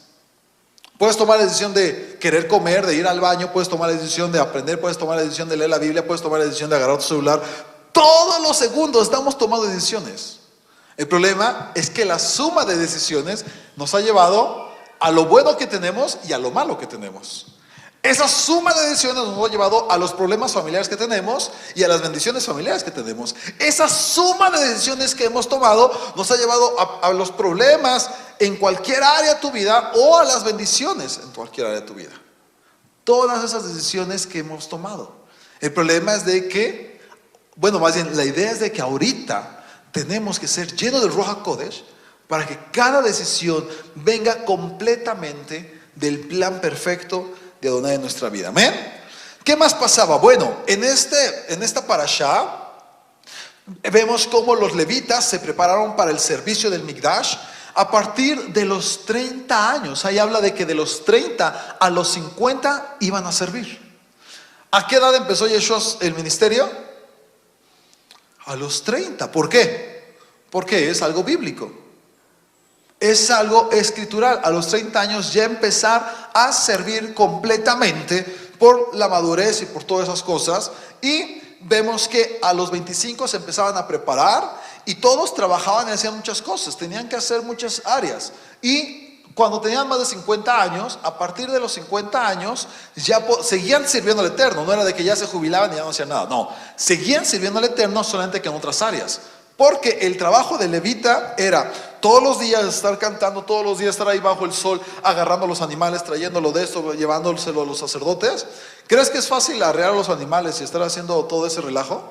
Puedes tomar la decisión de querer comer, de ir al baño, puedes tomar la decisión de aprender, puedes tomar la decisión de leer la Biblia, puedes tomar la decisión de agarrar tu celular. Todos los segundos estamos tomando decisiones. El problema es que la suma de decisiones nos ha llevado a lo bueno que tenemos y a lo malo que tenemos. Esa suma de decisiones nos ha llevado a los problemas familiares que tenemos y a las bendiciones familiares que tenemos. Esa suma de decisiones que hemos tomado nos ha llevado a los problemas en cualquier área de tu vida o a las bendiciones en cualquier área de tu vida. Todas esas decisiones que hemos tomado. El problema es de que, más bien la idea es de que ahorita tenemos que ser llenos del Ruach HaKodesh para que cada decisión venga completamente del plan perfecto de Adonai en nuestra vida. Amén. ¿Qué más pasaba? Bueno, en esta parashá vemos cómo los levitas se prepararon para el servicio del Mikdash a partir de los 30 años. Ahí habla de que de los 30 a los 50 iban a servir. ¿A qué edad empezó Yeshua el ministerio? A los 30. ¿Por qué? Porque es algo bíblico. Es algo escritural. A los 30 años ya empezar a servir completamente por la madurez y por todas esas cosas. Y vemos que a los 25 se empezaban a preparar y todos trabajaban y hacían muchas cosas. Tenían que hacer muchas áreas. Y cuando tenían más de 50 años, a partir de los 50 años, ya seguían sirviendo al Eterno. No era de que ya se jubilaban y ya no hacían nada. No, seguían sirviendo al Eterno, solamente que en otras áreas. Porque el trabajo de levita era todos los días estar cantando, todos los días estar ahí bajo el sol, agarrando los animales, trayéndolo de esto, llevándoselo a los sacerdotes. ¿Crees que es fácil arrear a los animales y estar haciendo todo ese relajo?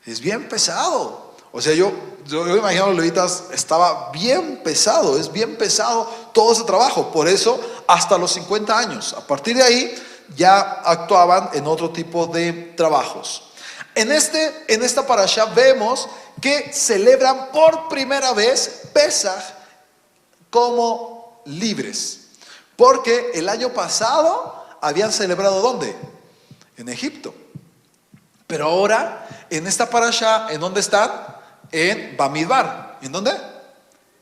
Es bien pesado. O sea, yo imagino a los levitas, estaba bien pesado, es bien pesado todo ese trabajo. Por eso, hasta los 50 años. A partir de ahí, ya actuaban en otro tipo de trabajos. En esta parashá vemos que celebran por primera vez Pesaj como libres. Porque el año pasado habían celebrado ¿dónde? En Egipto. Pero ahora, en esta parashá, ¿en dónde están? En Bamidbar. ¿En dónde?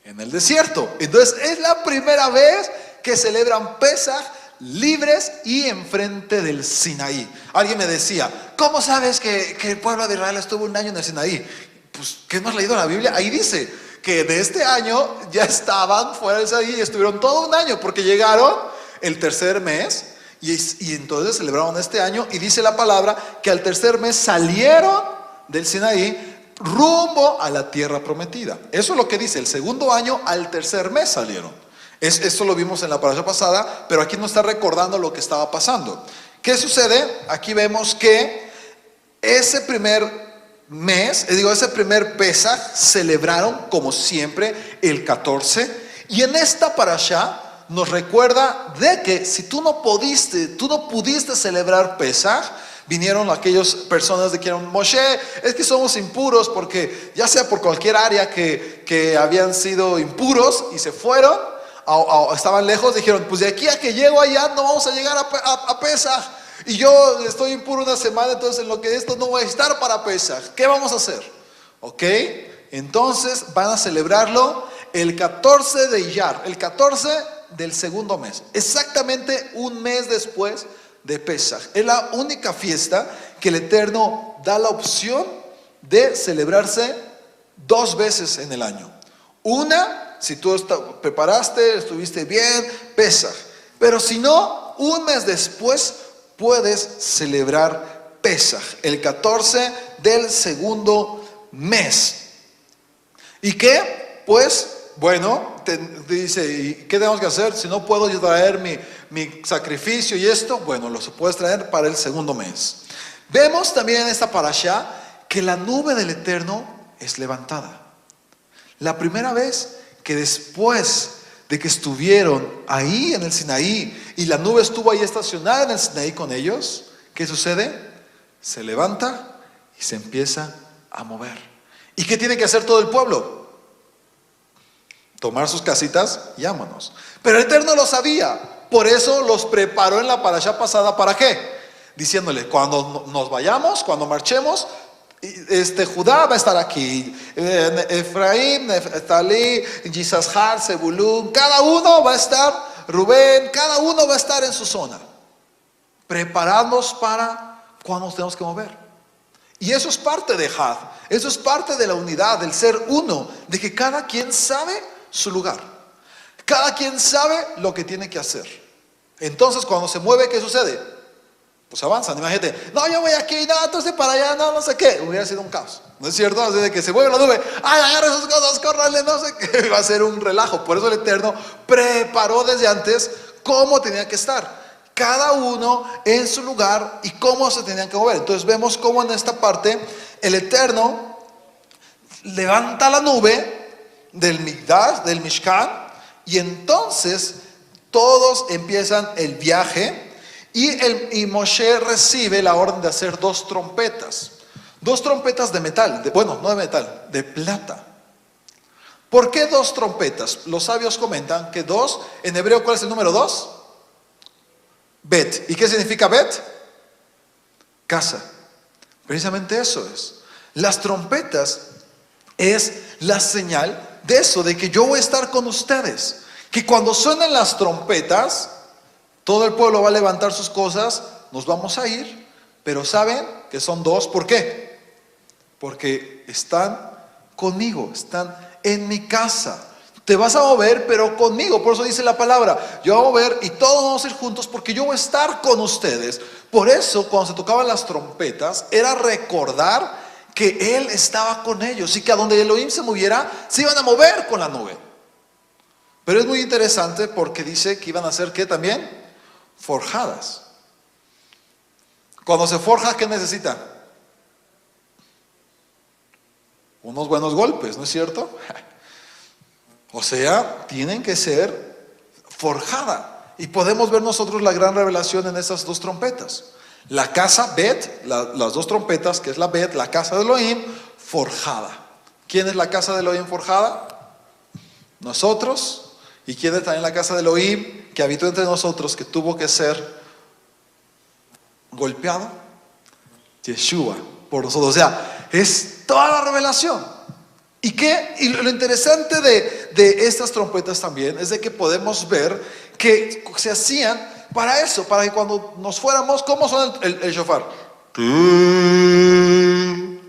En el desierto. Entonces es la primera vez que celebran Pesaj libres y enfrente del Sinaí. Alguien me decía, ¿cómo sabes que el pueblo de Israel estuvo un año en el Sinaí? Pues, ¿qué no has leído en la Biblia? Ahí dice que de este año ya estaban fuera del Sinaí y estuvieron todo un año porque llegaron el tercer mes y entonces celebraron este año y dice la palabra que al tercer mes salieron del Sinaí rumbo a la tierra prometida. Eso es lo que dice, el segundo año al tercer mes salieron. Esto lo vimos en la parasha pasada, pero aquí nos está recordando lo que estaba pasando. ¿Qué sucede? Aquí vemos que ese primer Pesaj celebraron como siempre el 14. Y en esta parasha nos recuerda de que si tú no pudiste celebrar Pesaj, vinieron aquellas personas de que eran Moshe, es que somos impuros porque ya sea por cualquier área que habían sido impuros y se fueron. Estaban lejos, dijeron, pues de aquí a que llego allá no vamos a llegar a Pesaj. Y yo estoy impuro una semana, entonces en lo que esto no voy a estar para Pesaj. ¿Qué vamos a hacer? ¿Ok? Entonces van a celebrarlo el 14 de Iyar, el 14 del segundo mes. Exactamente un mes después de Pesaj. Es la única fiesta que el Eterno da la opción de celebrarse 2 veces en el año. Una, si tú preparaste, estuviste bien, Pesaj. Pero si no, un mes después puedes celebrar Pesaj, el 14 del segundo mes. ¿Y qué? Pues, bueno, dice, ¿y qué tenemos que hacer? Si no puedo yo traer mi sacrificio y esto, bueno, lo puedes traer para el segundo mes. Vemos también en esta parashá que la nube del Eterno es levantada. La primera vez que después de que estuvieron ahí en el Sinaí y la nube estuvo ahí estacionada en el Sinaí con ellos, ¿qué sucede? Se levanta y se empieza a mover. ¿Y qué tiene que hacer todo el pueblo? Tomar sus casitas y vámonos. Pero el Eterno lo sabía, por eso los preparó en la parashá pasada. ¿Para qué? Diciéndole, cuando nos vayamos, cuando marchemos, Judá va a estar aquí, Efraín, Neftalí, Yisashar, Zebulún, cada uno va a estar, Rubén, cada uno va a estar en su zona, preparándonos para cuando nos tenemos que mover. Y eso es parte de Had, eso es parte de la unidad, del ser uno, de que cada quien sabe su lugar, cada quien sabe lo que tiene que hacer. Entonces cuando se mueve, ¿qué sucede? Pues avanzan, imagínate, no, yo voy aquí, no, entonces para allá, no sé qué, hubiera sido un caos, ¿no es cierto? Así de que se mueve la nube, ay, agarra esas cosas, córrale, no sé qué, va a ser un relajo. Por eso el Eterno preparó desde antes cómo tenía que estar, cada uno en su lugar y cómo se tenían que mover. Entonces vemos cómo en esta parte el Eterno levanta la nube del Migdash, del Mishkan, y entonces todos empiezan el viaje. Y Moshe recibe la orden de hacer dos trompetas de metal, bueno, no de metal, de plata. ¿Por qué dos trompetas? Los sabios comentan que dos, en hebreo, ¿cuál es el número 2? Bet. ¿Y qué significa Bet? Casa. Precisamente eso es. Las trompetas es la señal de eso, de que yo voy a estar con ustedes. Que cuando suenen las trompetas, todo el pueblo va a levantar sus cosas, nos vamos a ir, pero saben que son dos. ¿Por qué? Porque están conmigo, están en mi casa. Te vas a mover, pero conmigo. Por eso dice la palabra, yo voy a mover y todos vamos a ir juntos porque yo voy a estar con ustedes. Por eso cuando se tocaban las trompetas era recordar que Él estaba con ellos y que a donde Elohim se moviera, se iban a mover con la nube. Pero es muy interesante porque dice que iban a ser, ¿qué también? Forjadas. Cuando se forja, ¿qué necesita? Unos buenos golpes, ¿no es cierto? O sea, tienen que ser forjada. Y podemos ver nosotros la gran revelación en esas dos trompetas. La casa Bet, las dos trompetas, que es la Bet, la casa de Elohim, forjada. ¿Quién es la casa de Elohim forjada? Nosotros. ¿Y quién es también la casa de Elohim que habitó entre nosotros, que tuvo que ser golpeado? Yeshua, por nosotros. O sea, es toda la revelación. Y lo interesante de estas trompetas también es de que podemos ver que se hacían para eso, para que cuando nos fuéramos, ¿cómo suena el shofar?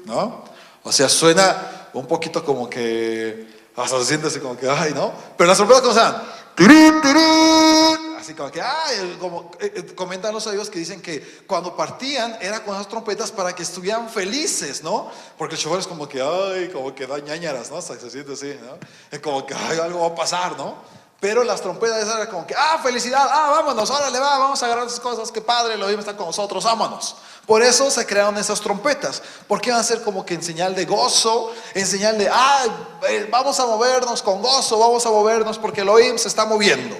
¿No? O sea, suena un poquito como que hasta se siente así como que, ay, ¿no? Pero las trompetas, ¿cómo suenan? Así como que, ay, como comentan los sabios que dicen que cuando partían era con esas trompetas para que estuvieran felices, ¿no? Porque el shofar es como que, ay, como que da ñañaras, ¿no? Hasta se siente así, ¿no? Es como que, ay, algo va a pasar, ¿no? Pero las trompetas eran como que, felicidad, vámonos, órale, vamos a agarrar esas cosas, que padre, Elohim está con nosotros, vámonos. Por eso se crearon esas trompetas, porque van a ser como que en señal de gozo, en señal de, vamos a movernos con gozo, vamos a movernos porque Elohim se está moviendo.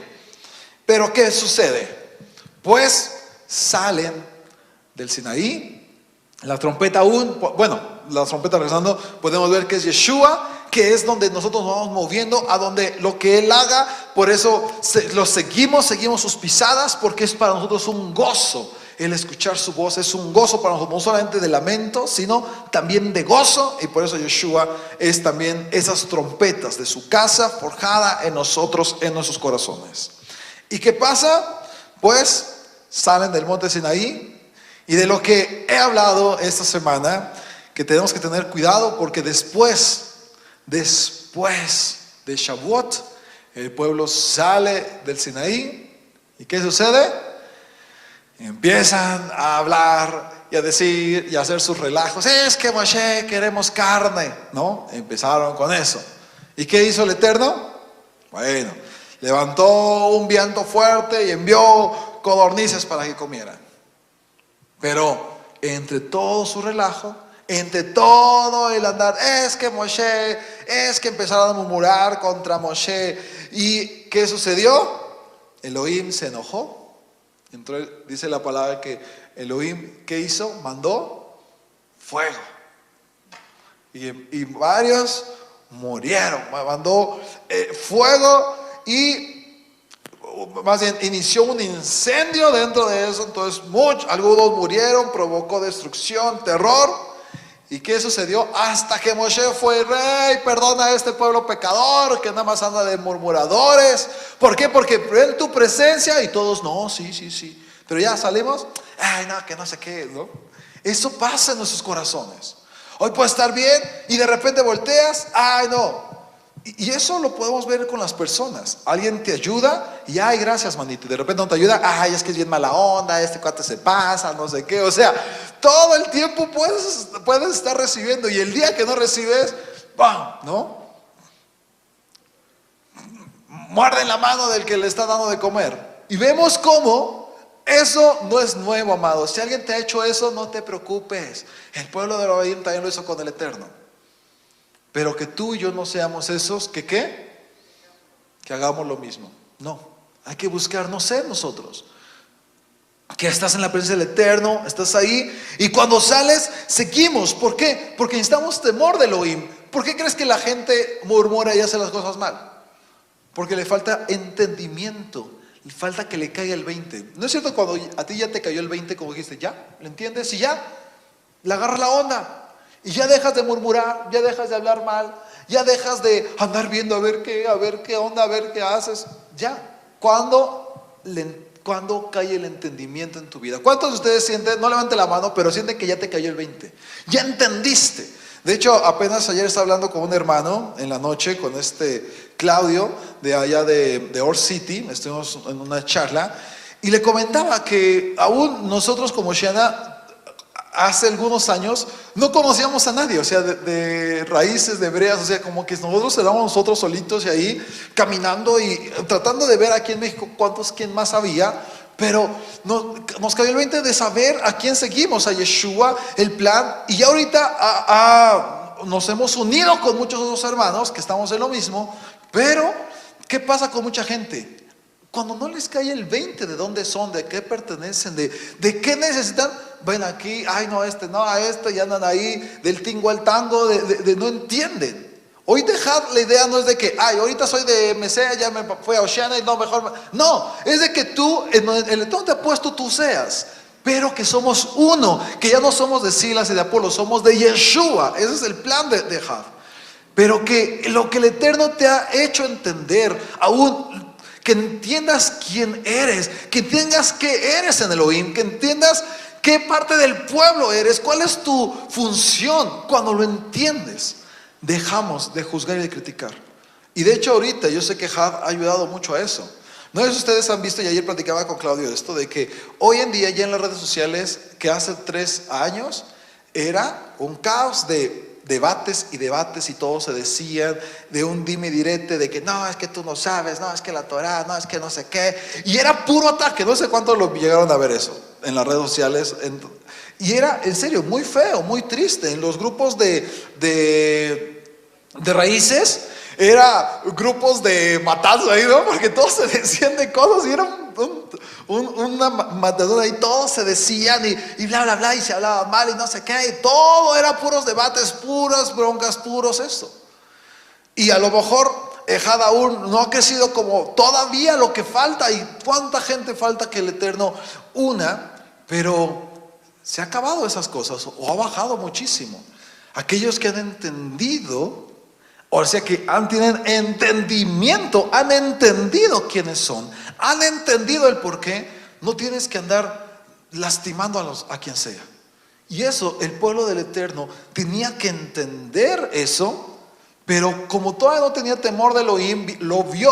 Pero ¿qué sucede? Pues salen del Sinaí, la trompeta la trompeta regresando, podemos ver que es Yeshua, que es donde nosotros nos vamos moviendo, a donde lo que Él haga, por eso lo seguimos sus pisadas, porque es para nosotros un gozo. El escuchar su voz es un gozo para nosotros, no solamente de lamento, sino también de gozo. Y por eso Yeshua es también esas trompetas de su casa forjada en nosotros, en nuestros corazones. ¿Y qué pasa? Pues salen del monte Sinaí, y de lo que he hablado esta semana, que tenemos que tener cuidado, porque después de Shavuot, el pueblo sale del Sinaí, ¿y qué sucede? Empiezan a hablar y a decir y a hacer sus relajos. Es que Moshe, queremos carne, ¿no? Empezaron con eso. ¿Y qué hizo el Eterno? Bueno, levantó un viento fuerte y envió codornices para que comieran. Pero entre todo su relajo, entre todo el andar, es que Moshe, es que empezaron a murmurar contra Moshe. ¿Y qué sucedió? Elohim se enojó. Entonces dice la palabra que Elohim, ¿qué hizo? Mandó fuego. Y varios murieron. Mandó fuego y más bien inició un incendio dentro de eso. Entonces algunos murieron, provocó destrucción, terror. ¿Y qué sucedió? Hasta que Moshe fue rey, perdona a este pueblo pecador que nada más anda de murmuradores. ¿Por qué? Porque en tu presencia y todos, no, sí. Pero ya salimos, ay no, que no sé qué, ¿no? Eso pasa en nuestros corazones. Hoy puede estar bien y de repente volteas, ay no. Y eso lo podemos ver con las personas. Alguien te ayuda y ay, gracias manito. Y de repente no te ayuda, ay, es que es bien mala onda, este cuate se pasa, no sé qué. O sea, todo el tiempo puedes estar recibiendo y el día que no recibes, ¡bam! ¿No? Muerden la mano del que le está dando de comer. Y vemos cómo eso no es nuevo, amado. Si alguien te ha hecho eso, no te preocupes. El pueblo de Elohim también lo hizo con el Eterno. Pero que tú y yo no seamos esos que ¿qué? Que hagamos lo mismo. No, hay que buscar no ser nosotros. Que estás en la presencia del Eterno, estás ahí y cuando sales seguimos. ¿Por qué? Porque necesitamos temor de Elohim. ¿Por qué crees que la gente murmura y hace las cosas mal? Porque le falta entendimiento, le falta que le caiga el 20. ¿No es cierto cuando a ti ya te cayó el 20 como dijiste, ya, ¿le entiendes? Y ya, le agarras la onda. Y ya dejas de murmurar, ya dejas de hablar mal, ya dejas de andar viendo a ver qué onda, a ver qué haces. Ya, cuando cae el entendimiento en tu vida. ¿Cuántos de ustedes sienten, no levante la mano, pero sienten que ya te cayó el 20? Ya entendiste. De hecho, apenas ayer estaba hablando con un hermano en la noche, con Claudio, de allá de Orr City, estuvimos en una charla, y le comentaba que aún nosotros como Shiana, hace algunos años no conocíamos a nadie, o sea, de raíces, de hebreas, o sea, como que nosotros éramos nosotros solitos y ahí caminando y tratando de ver aquí en México quién más había, pero nos cayó el 20 de saber a quién seguimos, a Yeshua, el plan, y ya ahorita nos hemos unido con muchos otros hermanos que estamos en lo mismo, pero ¿qué pasa con mucha gente? Cuando no les cae el 20 de dónde son, de qué pertenecen, de qué necesitan, ven aquí, ay no, a este, y andan ahí del tingo al tango, no entienden. Hoy dejad la idea no es de que, ay, ahorita soy de Mesea, ya me fui a Oceana y no, mejor. No, es de que tú, el Eterno te ha puesto tú seas, pero que somos uno, que ya no somos de Silas y de Apolo, somos de Yeshua. Ese es el plan de Had. Pero que lo que el Eterno te ha hecho entender, aún que entiendas quién eres, que entiendas qué eres en Elohim, que entiendas qué parte del pueblo eres, cuál es tu función. Cuando lo entiendes, dejamos de juzgar y de criticar. Y de hecho ahorita yo sé que Had ha ayudado mucho a eso. No sé si ustedes han visto, y ayer platicaba con Claudio esto, de que hoy en día ya en las redes sociales, que hace 3 años era un caos de debates y todos se decían de un dime y direte de que no, es que tú no sabes, no, es que la Torah, no, es que no sé qué, y era puro ataque. No sé cuántos lo llegaron a ver eso en las redes sociales, y era en serio muy feo, muy triste. En los grupos de raíces era grupos de matanza ahí, ¿no? Porque todos se decían de cosas y era una matadura y todos se decían y bla bla bla y se hablaba mal y no sé qué, y todo era puros debates, puras broncas, puros esto. Y a lo mejor Had aún no ha crecido como todavía lo que falta, y cuánta gente falta que el Eterno una, pero se ha acabado esas cosas o ha bajado muchísimo. Aquellos que han entendido, o sea que tienen entendimiento, han entendido quiénes son, han entendido el por qué, no tienes que andar lastimando a quien sea. Y eso, el pueblo del Eterno tenía que entender eso, pero como todavía no tenía temor de Elohim, lo vio.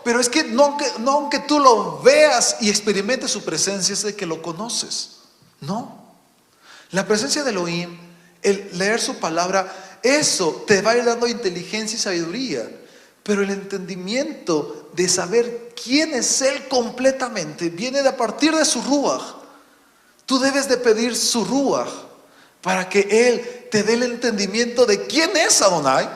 Pero es que no aunque tú lo veas y experimentes su presencia, es de que lo conoces. No. La presencia de Elohim, el leer su palabra, eso te va a ir dando inteligencia y sabiduría. Pero el entendimiento de saber quién es Él completamente viene de a partir de su ruaj. Tú debes de pedir su ruaj para que Él te dé el entendimiento de quién es Adonai,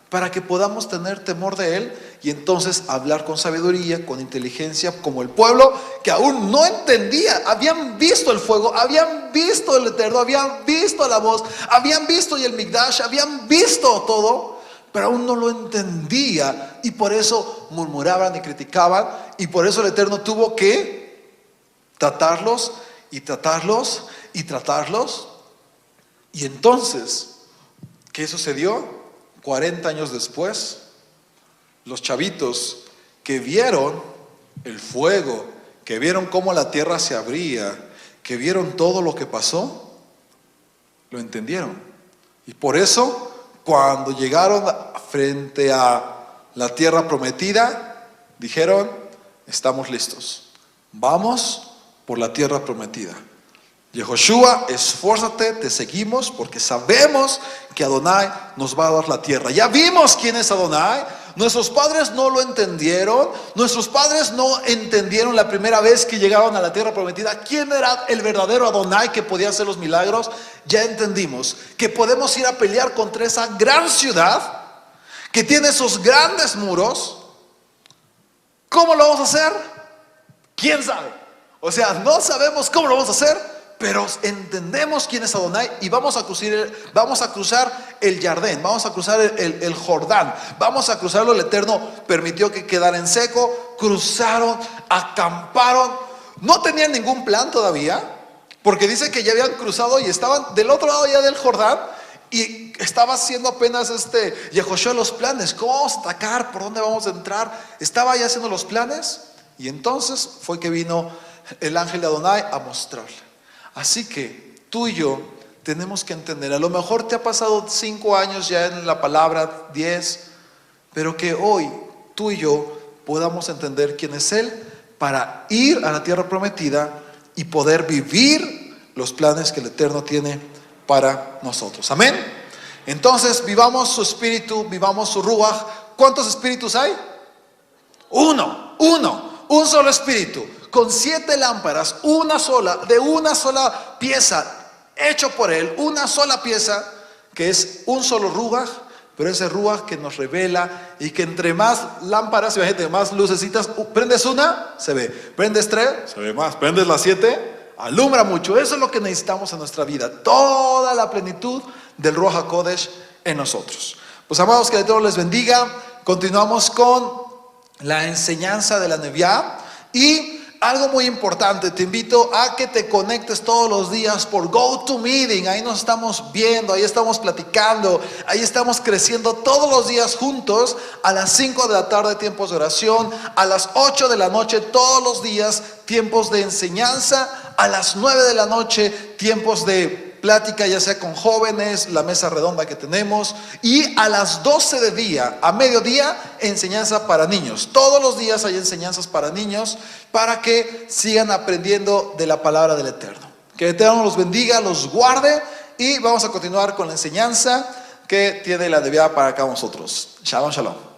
para que podamos tener temor de Él y entonces hablar con sabiduría, con inteligencia, como el pueblo que aún no entendía. Habían visto el fuego, habían visto el Eterno, habían visto la voz, habían visto y el Mikdash, habían visto todo, pero aún no lo entendía y por eso murmuraban y criticaban, y por eso el Eterno tuvo que tratarlos y tratarlos y tratarlos. Y entonces, ¿qué sucedió? 40 años después, los chavitos que vieron el fuego, que vieron cómo la tierra se abría, que vieron todo lo que pasó, lo entendieron. Y por eso, cuando llegaron frente a la tierra prometida, dijeron: estamos listos, vamos por la tierra prometida. Yehoshua, esfuérzate, te seguimos porque sabemos que Adonai nos va a dar la tierra. Ya vimos quién es Adonai. Nuestros padres no lo entendieron. Nuestros padres no entendieron la primera vez que llegaron a la tierra prometida quién era el verdadero Adonai que podía hacer los milagros. Ya entendimos que podemos ir a pelear contra esa gran ciudad que tiene esos grandes muros. ¿Cómo lo vamos a hacer? ¿Quién sabe? O sea, no sabemos cómo lo vamos a hacer, pero entendemos quién es Adonai y vamos a cruzar el Jardín, vamos a cruzar el Jordán, vamos a cruzarlo. El Eterno permitió que quedara en seco. Cruzaron, acamparon, no tenían ningún plan todavía, porque dice que ya habían cruzado y estaban del otro lado ya del Jordán, y estaba haciendo apenas Yehoshua los planes. ¿Cómo vamos a atacar? ¿Por dónde vamos a entrar? Estaba ya haciendo los planes, y entonces fue que vino el ángel de Adonai a mostrarle. Así que tú y yo tenemos que entender, a lo mejor te ha pasado 5 años ya en la palabra, 10, pero que hoy tú y yo podamos entender quién es Él para ir a la tierra prometida y poder vivir los planes que el Eterno tiene para nosotros. Amén. Entonces vivamos su espíritu, vivamos su ruaj. ¿Cuántos espíritus hay? Uno, un solo espíritu, con 7 lámparas, una sola, de una sola pieza, hecho por Él, una sola pieza, que es un solo ruaj, pero ese ruaj que nos revela, y que entre más lámparas, imagínate, más lucecitas, prendes una, se ve, prendes 3, se ve más, prendes las 7, alumbra mucho. Eso es lo que necesitamos en nuestra vida, toda la plenitud del Ruach HaKodesh en nosotros. Pues amados, que el Eterno les bendiga. Continuamos con la enseñanza de la Neviá. Y algo muy importante, te invito a que te conectes todos los días por GoToMeeting. Ahí nos estamos viendo, ahí estamos platicando, ahí estamos creciendo todos los días juntos. A las 5 de la tarde, tiempos de oración. A las 8 de la noche, todos los días, tiempos de enseñanza. A las 9 de la noche, tiempos de plática, ya sea con jóvenes, la mesa redonda que tenemos. Y a las 12 de día, a mediodía, enseñanza para niños. Todos los días hay enseñanzas para niños, para que sigan aprendiendo de la palabra del Eterno. Que el Eterno los bendiga, los guarde, y vamos a continuar con la enseñanza que tiene la Neviá para acá nosotros. Shalom, shalom.